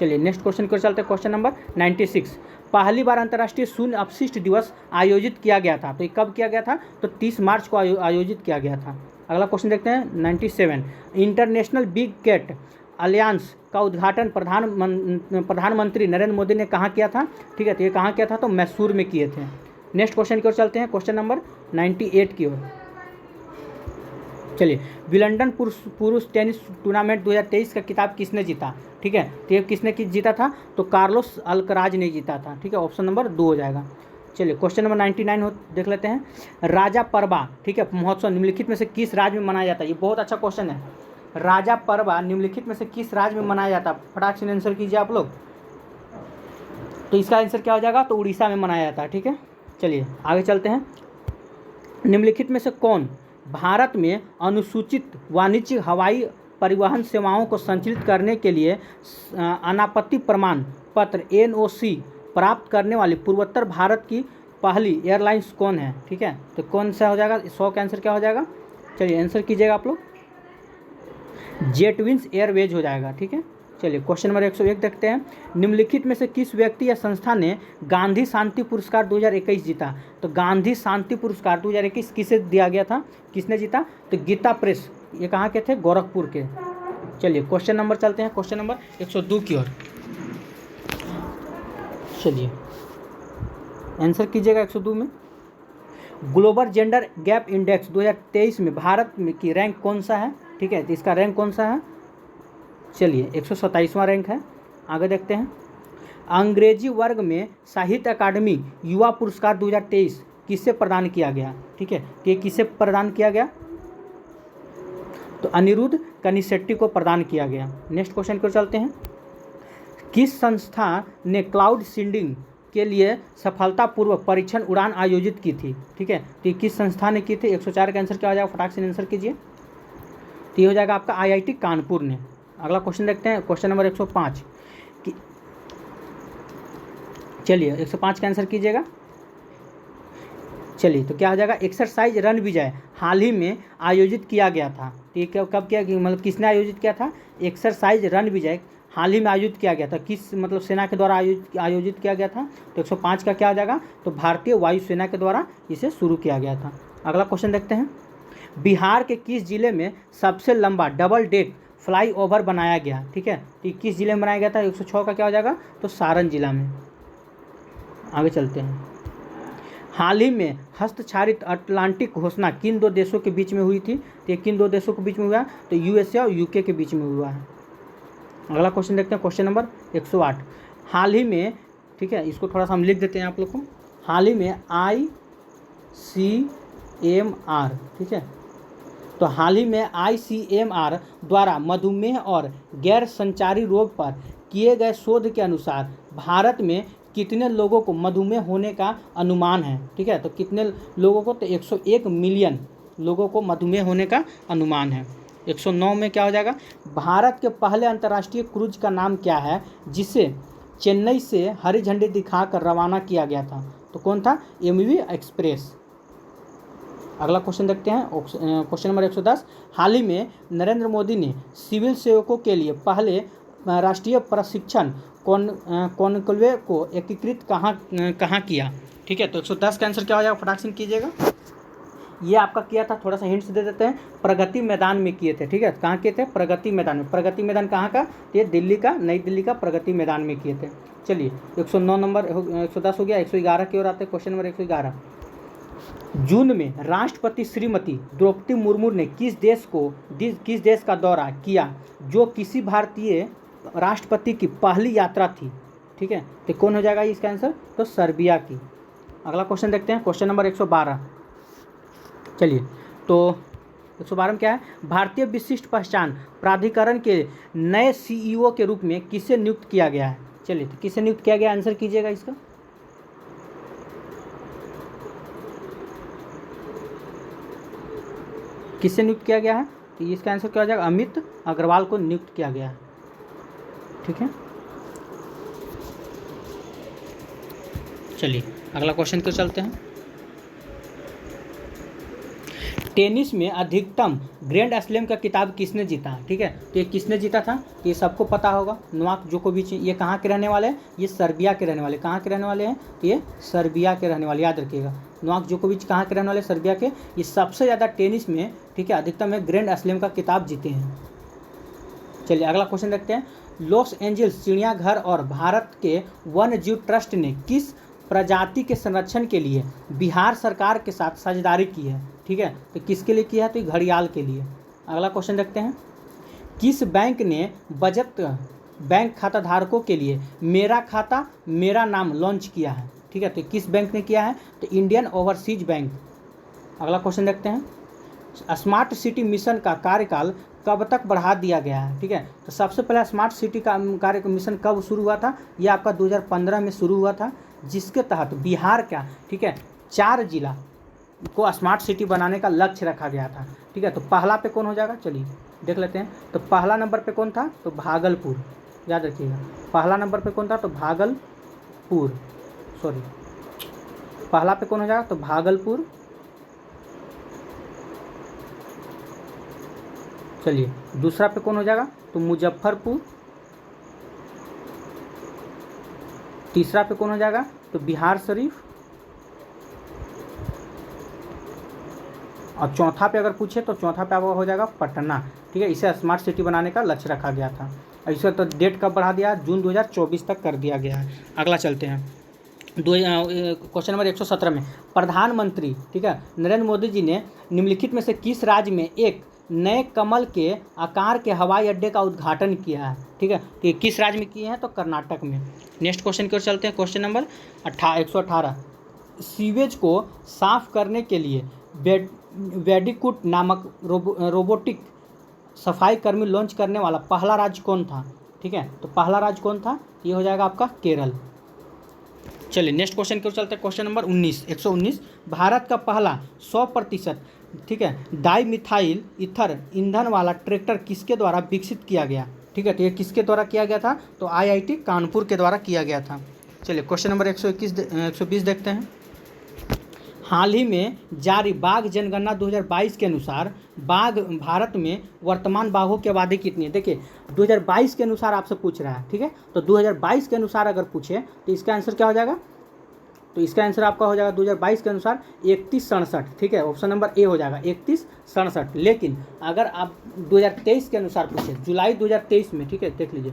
चलिए नेक्स्ट क्वेश्चन की ओर चलते हैं, क्वेश्चन नंबर 96। पहली बार अंतर्राष्ट्रीय शून्य अपशिष्ट दिवस आयोजित किया गया था, तो ये कब किया गया था, तो 30 मार्च को आयोजित किया गया था। अगला क्वेश्चन देखते हैं 97। इंटरनेशनल बिग कैट अलियांस का उद्घाटन प्रधानमंत्री नरेंद्र मोदी ने कहाँ किया था, ठीक है, तो ये कहाँ किया था, तो मैसूर में किए थे। नेक्स्ट क्वेश्चन की ओर चलते हैं, क्वेश्चन नंबर 98 की ओर। चलिए, विलंडन पुरुष टेनिस टूर्नामेंट 2023 का खिताब किसने जीता, ठीक है, तो ये किसने जीता था, तो कार्लोस अल्कराज ने जीता था, ठीक है, ऑप्शन नंबर 2 हो जाएगा। चलिए क्वेश्चन नंबर 99 देख लेते हैं। राजा परबा, ठीक है, महोत्सव निम्नलिखित में से किस राज्य में मनाया जाता है, ये बहुत अच्छा क्वेश्चन है। राजा परबा निम्नलिखित में से किस राज्य में मनाया जाता है, फटाक से आंसर कीजिए आप लोग, तो इसका आंसर क्या हो जाएगा, तो उड़ीसा में मनाया जाता है, ठीक है। चलिए आगे चलते हैं। निम्नलिखित में से कौन भारत में अनुसूचित वाणिज्यिक हवाई परिवहन सेवाओं को संचालित करने के लिए अनापत्ति प्रमाण पत्र NOC प्राप्त करने वाली पूर्वोत्तर भारत की पहली एयरलाइंस कौन है, ठीक है, तो कौन सा हो जाएगा, 100 का आंसर क्या हो जाएगा, चलिए आंसर कीजिएगा आप लोग, जेटविंग्स एयरवेज हो जाएगा, ठीक है। चलिए क्वेश्चन नंबर 101 देखते हैं। निम्नलिखित में से किस व्यक्ति या संस्था ने गांधी शांति पुरस्कार 2021 जीता, तो गांधी शांति पुरस्कार 2021 किसे दिया गया था, किसने जीता, तो गीता प्रेस, ये कहाँ के थे, गोरखपुर के। चलिए क्वेश्चन नंबर चलते हैं, क्वेश्चन नंबर 102 की ओर। चलिए आंसर कीजिएगा 102 में। ग्लोबल जेंडर गैप इंडेक्स 2023 में भारत में की रैंक कौन सा है, ठीक है, तो इसका रैंक कौन सा है, चलिए 127वां रैंक है। आगे देखते हैं। अंग्रेजी वर्ग में साहित्य अकादमी युवा पुरस्कार 2023 किससे प्रदान किया गया, ठीक है, तो ये किससे प्रदान किया गया, तो अनिरुद्ध कनिसेट्टी को प्रदान किया गया। नेक्स्ट क्वेश्चन को चलते हैं। किस संस्था ने क्लाउड सीडिंग के लिए सफलतापूर्वक परीक्षण उड़ान आयोजित की थी, ठीक है, तो ये किस संस्था ने की थी, 104 का आंसर क्या हो जाएगा, फटाक से आंसर कीजिए, तो ये हो जाएगा आपका IIT कानपुर ने। अगला क्वेश्चन देखते हैं, क्वेश्चन नंबर 105 कि चलिए 105 का आंसर कीजिएगा। चलिए तो क्या हो जाएगा, एक्सरसाइज रन विजय हाल ही में आयोजित किया गया था, तो ये कब किया, मतलब किसने आयोजित किया था, एक्सरसाइज रन विजय हाल ही में आयोजित किया गया था, किस मतलब सेना के द्वारा आयोजित किया गया था, तो 105 का क्या हो जाएगा, तो भारतीय वायुसेना के द्वारा इसे शुरू किया गया था। अगला क्वेश्चन देखते हैं। बिहार के किस जिले में सबसे लंबा डबल डेक फ्लाईओवर बनाया गया, ठीक है, तो किस जिले में बनाया गया था, 106 का क्या हो जाएगा, तो सारण जिला में। आगे चलते हैं। हाल ही में हस्तक्षारित अटलांटिक घोषणा किन 2 देशों के बीच में हुई थी, तो ये किन 2 देशों के बीच में हुआ, तो USA और UK के बीच में हुआ है। अगला क्वेश्चन देखते हैं, क्वेश्चन नंबर 108। हाल ही में, ठीक है, इसको थोड़ा सा हम लिख देते हैं आप लोग को। हाल ही में ICMR, ठीक है, तो हाल ही में ICMR द्वारा मधुमेह और गैर संचारी रोग पर किए गए शोध के अनुसार भारत में कितने लोगों को मधुमेह होने का अनुमान है, ठीक है, तो कितने लोगों को, तो 101 मिलियन लोगों को मधुमेह होने का अनुमान है। 109 में क्या हो जाएगा, भारत के पहले अंतर्राष्ट्रीय क्रूज का नाम क्या है जिसे चेन्नई से हरी झंडी दिखाकर रवाना किया गया था, तो कौन था, MV एक्सप्रेस। अगला क्वेश्चन देखते हैं, क्वेश्चन नंबर 110। हाल ही में नरेंद्र मोदी ने सिविल सेवकों के लिए पहले राष्ट्रीय प्रशिक्षण कॉन्क्लेव को एकीकृत कहाँ किया? ठीक है, तो 110 का आंसर क्या हो जाएगा, फटाक से कीजिएगा। ये आपका किया था, थोड़ा सा हिंट्स दे देते हैं, प्रगति मैदान में किए थे। ठीक है, कहाँ किए थे? प्रगति मैदान में। प्रगति मैदान कहाँ का? ये दिल्ली का, नई दिल्ली का प्रगति मैदान में किए थे। चलिए 109 नंबर 110 हो गया। 111 की ओर आते हैं, क्वेश्चन नंबर 111। जून में राष्ट्रपति श्रीमती द्रौपदी मुर्मू ने किस देश का दौरा किया जो किसी भारतीय राष्ट्रपति की पहली यात्रा थी? ठीक है, तो कौन हो जाएगा इसका आंसर? तो सर्बिया की। अगला क्वेश्चन देखते हैं, क्वेश्चन नंबर 112। चलिए, तो 112 में क्या है? भारतीय विशिष्ट पहचान प्राधिकरण के नए सीईओ के रूप में किसे नियुक्त किया गया है? चलिए, तो किसे नियुक्त किया गया, आंसर कीजिएगा इसका। किससे नियुक्त किया गया है? तो इसका आंसर क्या हो जाएगा? अमित अग्रवाल को नियुक्त किया गया है। ठीक है, चलिए अगला क्वेश्चन को चलते हैं। टेनिस में अधिकतम ग्रैंड स्लैम का खिताब किसने जीता? ठीक है, तो ये किसने जीता था? ये सबको पता होगा, नोवाक जोकोविच। ये कहाँ के रहने वाले हैं? ये सर्बिया के रहने वाले। कहाँ के रहने वाले हैं? तो ये सर्बिया के रहने वाले, याद रखिएगा। नोवाक जोकोविच कहाँ के रहने वाले? सर्बिया के। ये सबसे ज़्यादा टेनिस में, ठीक है, अधिकतम में ग्रैंड स्लैम का खिताब जीते हैं। चलिए अगला क्वेश्चन देखते हैं। लॉस एंजल्स चिड़ियाघर और भारत के वन्य जीव ट्रस्ट ने किस प्रजाति के संरक्षण के लिए बिहार सरकार के साथ साझेदारी की है? ठीक है, तो किसके लिए किया है? तो घड़ियाल के लिए। अगला क्वेश्चन देखते हैं। किस बैंक ने बचत बैंक खाता धारकों के लिए मेरा खाता मेरा नाम लॉन्च किया है? ठीक है, तो किस बैंक ने किया है? तो इंडियन ओवरसीज बैंक। अगला क्वेश्चन देखते हैं। स्मार्ट सिटी मिशन का कार्यकाल कब तक बढ़ा दिया गया है? ठीक है, तो सबसे पहले स्मार्ट सिटी का कार्य मिशन कब शुरू हुआ था? ये आपका 2015 में शुरू हुआ था, जिसके तहत बिहार का, ठीक है, 4 जिला को स्मार्ट सिटी बनाने का लक्ष्य रखा गया था। ठीक है, तो पहला पे कौन हो जाएगा? चलिए देख लेते हैं। तो पहला नंबर पे कौन था? तो भागलपुर, याद रखिएगा। पहला नंबर पे कौन था? तो भागलपुर, सॉरी, पहला पे कौन हो जाएगा? तो भागलपुर। चलिए दूसरा पे कौन हो जाएगा? तो मुजफ्फरपुर। तीसरा पे कौन हो जाएगा? तो बिहार शरीफ। और चौथा पे अगर पूछे तो चौथा पे आपका हो जाएगा पटना। ठीक है, इसे स्मार्ट सिटी बनाने का लक्ष्य रखा गया था। इसे तो डेट कब बढ़ा दिया? जून 2024 तक कर दिया गया है। अगला चलते हैं, क्वेश्चन नंबर 117 में। प्रधानमंत्री, ठीक है, नरेंद्र मोदी जी ने निम्नलिखित में से किस राज्य में एक नए कमल के आकार के हवाई अड्डे का उद्घाटन किया है? ठीक है, तो ये किस राज्य में किए हैं? तो कर्नाटक में। नेक्स्ट क्वेश्चन की ओर चलते हैं, क्वेश्चन नंबर 118। सीवेज को साफ करने के लिए वेडिकुट नामक रोबोटिक सफाई कर्मी लॉन्च करने वाला पहला राज्य कौन था? ठीक है, तो पहला राज्य कौन था? ये हो जाएगा आपका केरल। चलिए नेक्स्ट क्वेश्चन की ओर चलते हैं, क्वेश्चन नंबर 119। भारत का पहला 100%, ठीक है, डाई मिथाइल ईथर ईंधन वाला ट्रैक्टर किसके द्वारा विकसित किया गया? ठीक है, तो ये किसके द्वारा किया गया था? तो IIT कानपुर के द्वारा किया गया था। चलिए क्वेश्चन नंबर 120 देखते हैं। हाल ही में जारी बाघ जनगणना 2022 के अनुसार बाघ भारत में वर्तमान बाघों की आबादी कितनी है? देखिए 2022 के अनुसार आपसे पूछ रहा है। ठीक है, तो 2022 के अनुसार अगर पूछे तो इसका आंसर क्या हो जाएगा? तो इसका आंसर आपका हो जाएगा 2022 के अनुसार 3167। ठीक है, ऑप्शन नंबर ए हो जाएगा 3167। लेकिन अगर आप 2023 के अनुसार पूछे, जुलाई 2023 में, ठीक है, देख लीजिए,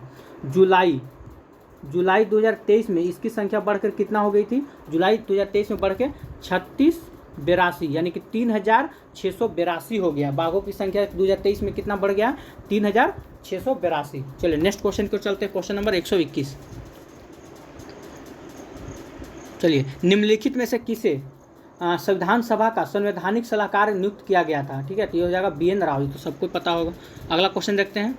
जुलाई 2023 में इसकी संख्या बढ़कर कितना हो गई थी? जुलाई 2023 में बढ़ के 3682, यानी कि 3682 हो गया। बाघों की संख्या 2023 में कितना बढ़ गया? 3682। चलिए नेक्स्ट क्वेश्चन को चलते हैं, क्वेश्चन नंबर 121। चलिए, निम्नलिखित में से किसे संविधान सभा का संवैधानिक सलाहकार नियुक्त किया गया था? ठीक है, तो ये हो जाएगा BN राव, तो सबको पता होगा। अगला क्वेश्चन देखते हैं।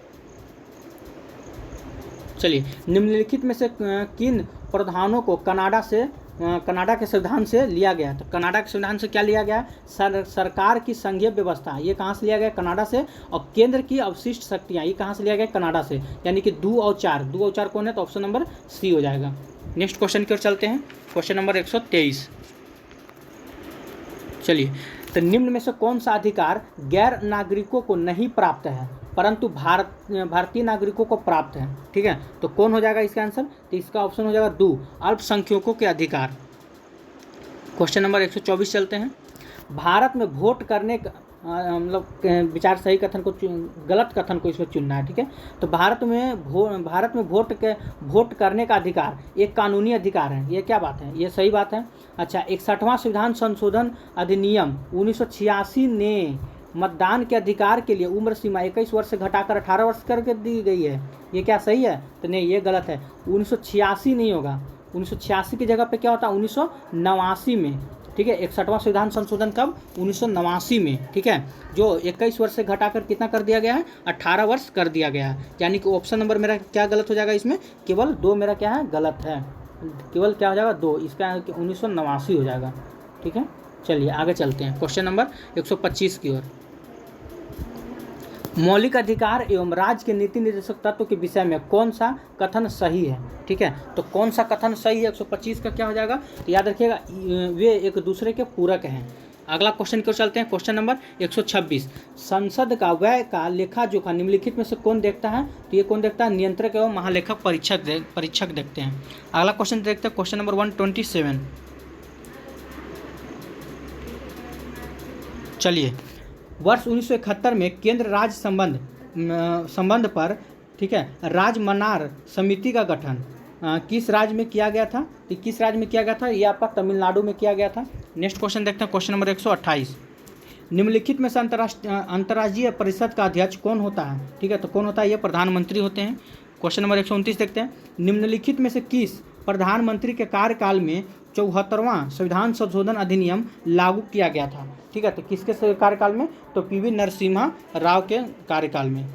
चलिए, निम्नलिखित में से किन प्रावधानों को कनाडा के संविधान से लिया गया? तो कनाडा के संविधान से क्या लिया गया? सरकार की संघीय व्यवस्था, ये कहाँ से लिया गया? कनाडा से। और केंद्र की अवशिष्ट शक्तियाँ, ये कहाँ से लिया गया? कनाडा से। यानी कि 2 और 4 कौन है? तो ऑप्शन नंबर C हो जाएगा। नेक्स्ट क्वेश्चन की ओर चलते हैं, क्वेश्चन नंबर 123। चलिए, तो निम्न में से कौन सा अधिकार गैर नागरिकों को नहीं प्राप्त है? परंतु भारतीय नागरिकों को प्राप्त है। ठीक है, तो कौन हो जाएगा इसका आंसर? तो इसका ऑप्शन हो जाएगा 2, अल्पसंख्यकों के अधिकार। क्वेश्चन नंबर 124 चलते हैं। भारत में वोट करने का मतलब विचार सही कथन को गलत कथन को इसमें चुनना है। ठीक है, तो भारत में वोट करने का अधिकार एक कानूनी अधिकार है। ये क्या बात है? ये सही बात है। अच्छा, 61वां संविधान संशोधन अधिनियम 1986 ने मतदान के अधिकार के लिए उम्र सीमा 21 वर्ष से घटाकर 18 वर्ष करके दी गई है। ये क्या सही है? तो नहीं, ये गलत है। 1986 नहीं होगा, 1986 की जगह पे क्या होता है? 1989 में। ठीक है, 61वां संविधान संशोधन कब? 1989 में। ठीक है, जो 21 वर्ष से घटाकर कितना कर दिया गया है? 18 वर्ष कर दिया गया है। यानी कि ऑप्शन नंबर मेरा क्या गलत हो जाएगा इसमें? केवल 2 मेरा क्या है? गलत है। केवल क्या हो जाएगा? 2। इसका 1989 हो जाएगा। ठीक है, चलिए आगे चलते हैं क्वेश्चन नंबर 125 की ओर। मौलिक अधिकार एवं राज्य के नीति निर्देशक तत्व के विषय में कौन सा कथन सही है? ठीक है, तो कौन सा कथन सही है? 125 का क्या हो जाएगा? तो याद रखिएगा, वे एक दूसरे के पूरक हैं। अगला क्वेश्चन की ओर चलते हैं। क्वेश्चन नंबर 126, संसद का व्यय का लेखा जोखा निम्नलिखित में से कौन देखता है? तो ये कौन देखता है? नियंत्रक एवं महालेखक परीक्षक देखते हैं। अगला क्वेश्चन देखते हैं, क्वेश्चन नंबर 127। चलिए, वर्ष 1971 में केंद्र राज्य संबंध पर, ठीक है, राज्य मनार समिति का गठन किस राज्य में किया गया था? तो किस राज्य में किया गया था? ये आपका तमिलनाडु में किया गया था। नेक्स्ट क्वेश्चन देखते हैं, क्वेश्चन नंबर 128, निम्नलिखित में से अंतर्राज्यीय परिषद का अध्यक्ष कौन होता है? ठीक है, तो कौन होता है? ये प्रधानमंत्री होते हैं। क्वेश्चन नंबर 129 देखते हैं, निम्नलिखित में से किस प्रधानमंत्री के कार्यकाल में 74वां संविधान संशोधन अधिनियम लागू किया गया था? ठीक है, तो किसके कार्यकाल में? तो पीवी नरसिम्हा राव के कार्यकाल में।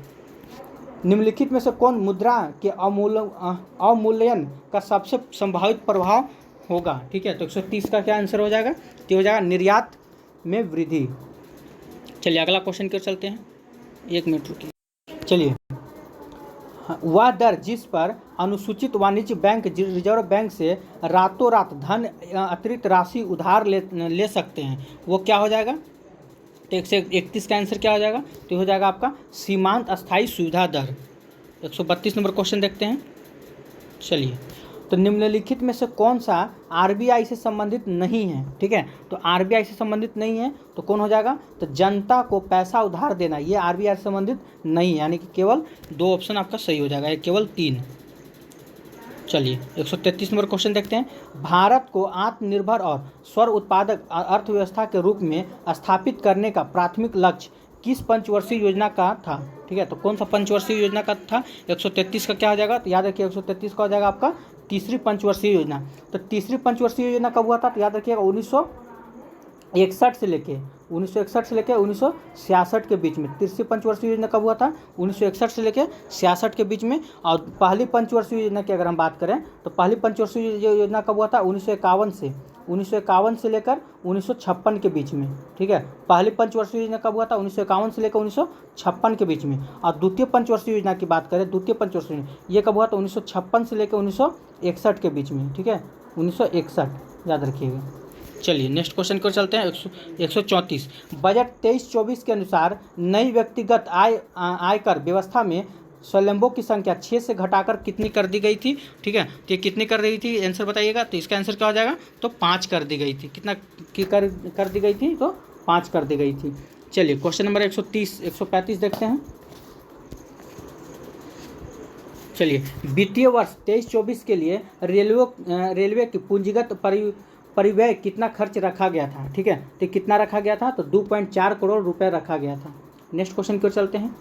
निम्नलिखित में से कौन मुद्रा के अवमूल्यन का सबसे संभावित प्रभाव होगा? ठीक है, तो 130 का क्या आंसर हो जाएगा? तो हो जाएगा निर्यात में वृद्धि। चलिए अगला क्वेश्चन की ओर चलते हैं। 1 मिनट रुकिए। चलिए, वह दर जिस पर अनुसूचित वाणिज्य बैंक रिजर्व बैंक से रातों रात धन अतिरिक्त राशि उधार ले सकते हैं, वो क्या हो जाएगा? तो 131 का आंसर क्या हो जाएगा? तो हो जाएगा आपका सीमांत अस्थायी सुविधा दर। 132 नंबर क्वेश्चन देखते हैं। चलिए, तो निम्नलिखित में से कौन सा आरबीआई से संबंधित नहीं है? ठीक है, तो आरबीआई से संबंधित नहीं है तो कौन हो जाएगा? तो जनता को पैसा उधार देना, ये आरबीआई से संबंधित नहीं है। यानी कि केवल 2 ऑप्शन आपका सही हो जाएगा, केवल 3। चलिए 133 नंबर क्वेश्चन देखते हैं। भारत को आत्मनिर्भर और स्वर उत्पादक अर्थव्यवस्था के रूप में स्थापित करने का प्राथमिक लक्ष्य किस पंचवर्षीय योजना का था? ठीक है, तो कौन सा पंचवर्षीय योजना का था? 133 का क्या हो जाएगा? तो याद रखिए 133 का हो जाएगा आपका तीसरी पंचवर्षीय योजना। तो तीसरी पंचवर्षीय योजना कब हुआ था? तो याद रखिएगा 1961 से लेके 1966 के बीच में। तीसरी पंचवर्षीय योजना कब हुआ था? 1961 से लेके 66 के बीच में। और पहली पंचवर्षीय योजना की अगर हम बात करें तो पहली पंचवर्षीय योजना कब हुआ था? 1951 से लेकर 1956 के बीच में। ठीक है, पहली पंचवर्षीय योजना कब हुआ था? 1951 से लेकर 1956 के बीच में। और द्वितीय पंचवर्षीय योजना की बात करें, द्वितीय पंचवर्षीय ये कब हुआ था? 1956 से लेकर 1961 के बीच में। ठीक है, 1961 याद रखिएगा। चलिए नेक्स्ट क्वेश्चन को चलते हैं। 134 बजट 23-24 के अनुसार नई व्यक्तिगत आयकर व्यवस्था में स्वलंबों की संख्या 6 से घटाकर कितनी कर दी गई थी? ठीक है, तो ये कितनी कर दी थी? आंसर बताइएगा। तो इसका आंसर क्या हो जाएगा? तो 5 कर दी गई थी। कितना कर दी गई थी? तो 5 कर दी गई थी। चलिए क्वेश्चन नंबर 135 देखते हैं। चलिए, वित्तीय वर्ष 23-24 के लिए रेलवे की पूंजीगत परिव्यय कितना खर्च रखा गया था? ठीक है, तो कितना रखा गया था? तो 2.4 करोड़ रुपए रखा गया था। नेक्स्ट क्वेश्चन की ओर चलते हैं।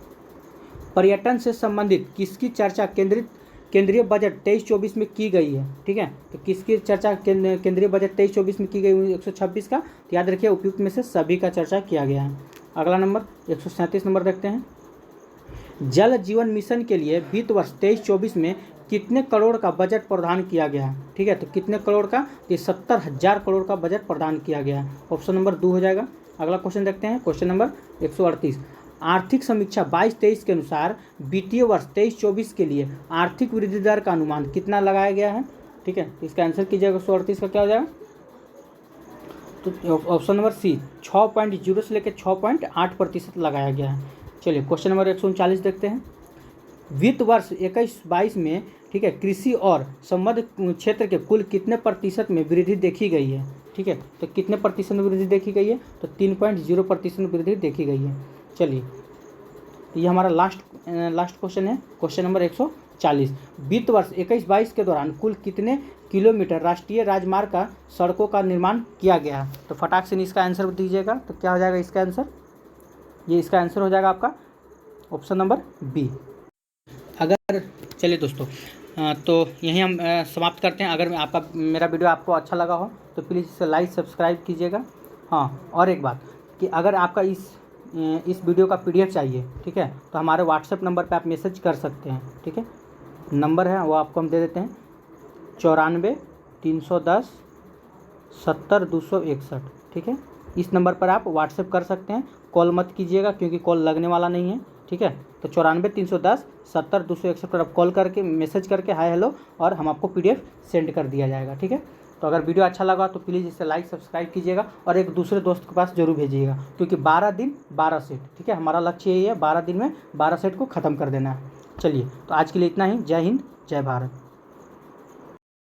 पर्यटन से संबंधित किसकी चर्चा केंद्रीय बजट 23-24 में की गई है? ठीक है, तो किसकी चर्चा केंद्रीय बजट 23-24 में की गई? 126 का। तो याद रखिए उपयुक्त में से सभी का चर्चा किया गया है। अगला नंबर 137 नंबर देखते हैं। जल जीवन मिशन के लिए वित्त वर्ष 23-24 में कितने करोड़ का बजट प्रदान किया गया है? ठीक है, तो कितने करोड़ का? तो 70,000 करोड़ का बजट प्रदान किया गया है। ऑप्शन नंबर 2 हो जाएगा। अगला क्वेश्चन देखते हैं, क्वेश्चन नंबर 138। आर्थिक समीक्षा 22-23 के अनुसार वित्तीय वर्ष 23-24 के लिए आर्थिक वृद्धि दर का अनुमान कितना लगाया गया है? ठीक है, तो इसका आंसर कीजिएगा। 138 का क्या हो जाएगा? तो ऑप्शन नंबर सी 6.0 से लेकर 6.8% लगाया गया है। चलिए क्वेश्चन नंबर 139 देखते हैं। वित्त वर्ष 21-22 में, ठीक है, कृषि और संबद्ध क्षेत्र के कुल कितने प्रतिशत में वृद्धि देखी गई है? ठीक है, तो कितने प्रतिशत में वृद्धि देखी गई है? तो 3.0% में वृद्धि देखी गई है। चलिए ये हमारा लास्ट क्वेश्चन है, क्वेश्चन नंबर 140। वित्त वर्ष 21-22 के दौरान कुल कितने किलोमीटर राष्ट्रीय राजमार्ग का सड़कों का निर्माण किया गया? तो फटाक से इसका आंसर दीजिएगा। तो क्या हो जाएगा इसका आंसर? ये इसका आंसर हो जाएगा आपका ऑप्शन नंबर बी। अगर चलिए दोस्तों, तो यहीं हम समाप्त करते हैं। अगर मेरा वीडियो आपको अच्छा लगा हो तो प्लीज़ इसे लाइक सब्सक्राइब कीजिएगा। हाँ, और एक बात कि अगर आपका इस वीडियो का PDF चाहिए, ठीक है, तो हमारे व्हाट्सएप नंबर पे आप मैसेज कर सकते हैं। ठीक है, नंबर है वो आपको हम दे देते हैं 94 310 70 261। ठीक है, इस नंबर पर आप व्हाट्सएप कर सकते हैं। कॉल मत कीजिएगा क्योंकि कॉल लगने वाला नहीं है। ठीक है, तो 94 310 70 261 पर आप कॉल करके मैसेज करके हाय हेलो और हम आपको PDF सेंड कर दिया जाएगा। ठीक है, तो अगर वीडियो अच्छा लगा तो प्लीज़ इसे लाइक सब्सक्राइब कीजिएगा और एक दूसरे दोस्त के पास जरूर भेजिएगा, क्योंकि 12 दिन 12 सेट, ठीक है, हमारा लक्ष्य यही है, 12 दिन में 12 सेट को ख़त्म कर देना है। चलिए, तो आज के लिए इतना ही। जय हिंद, जय भारत।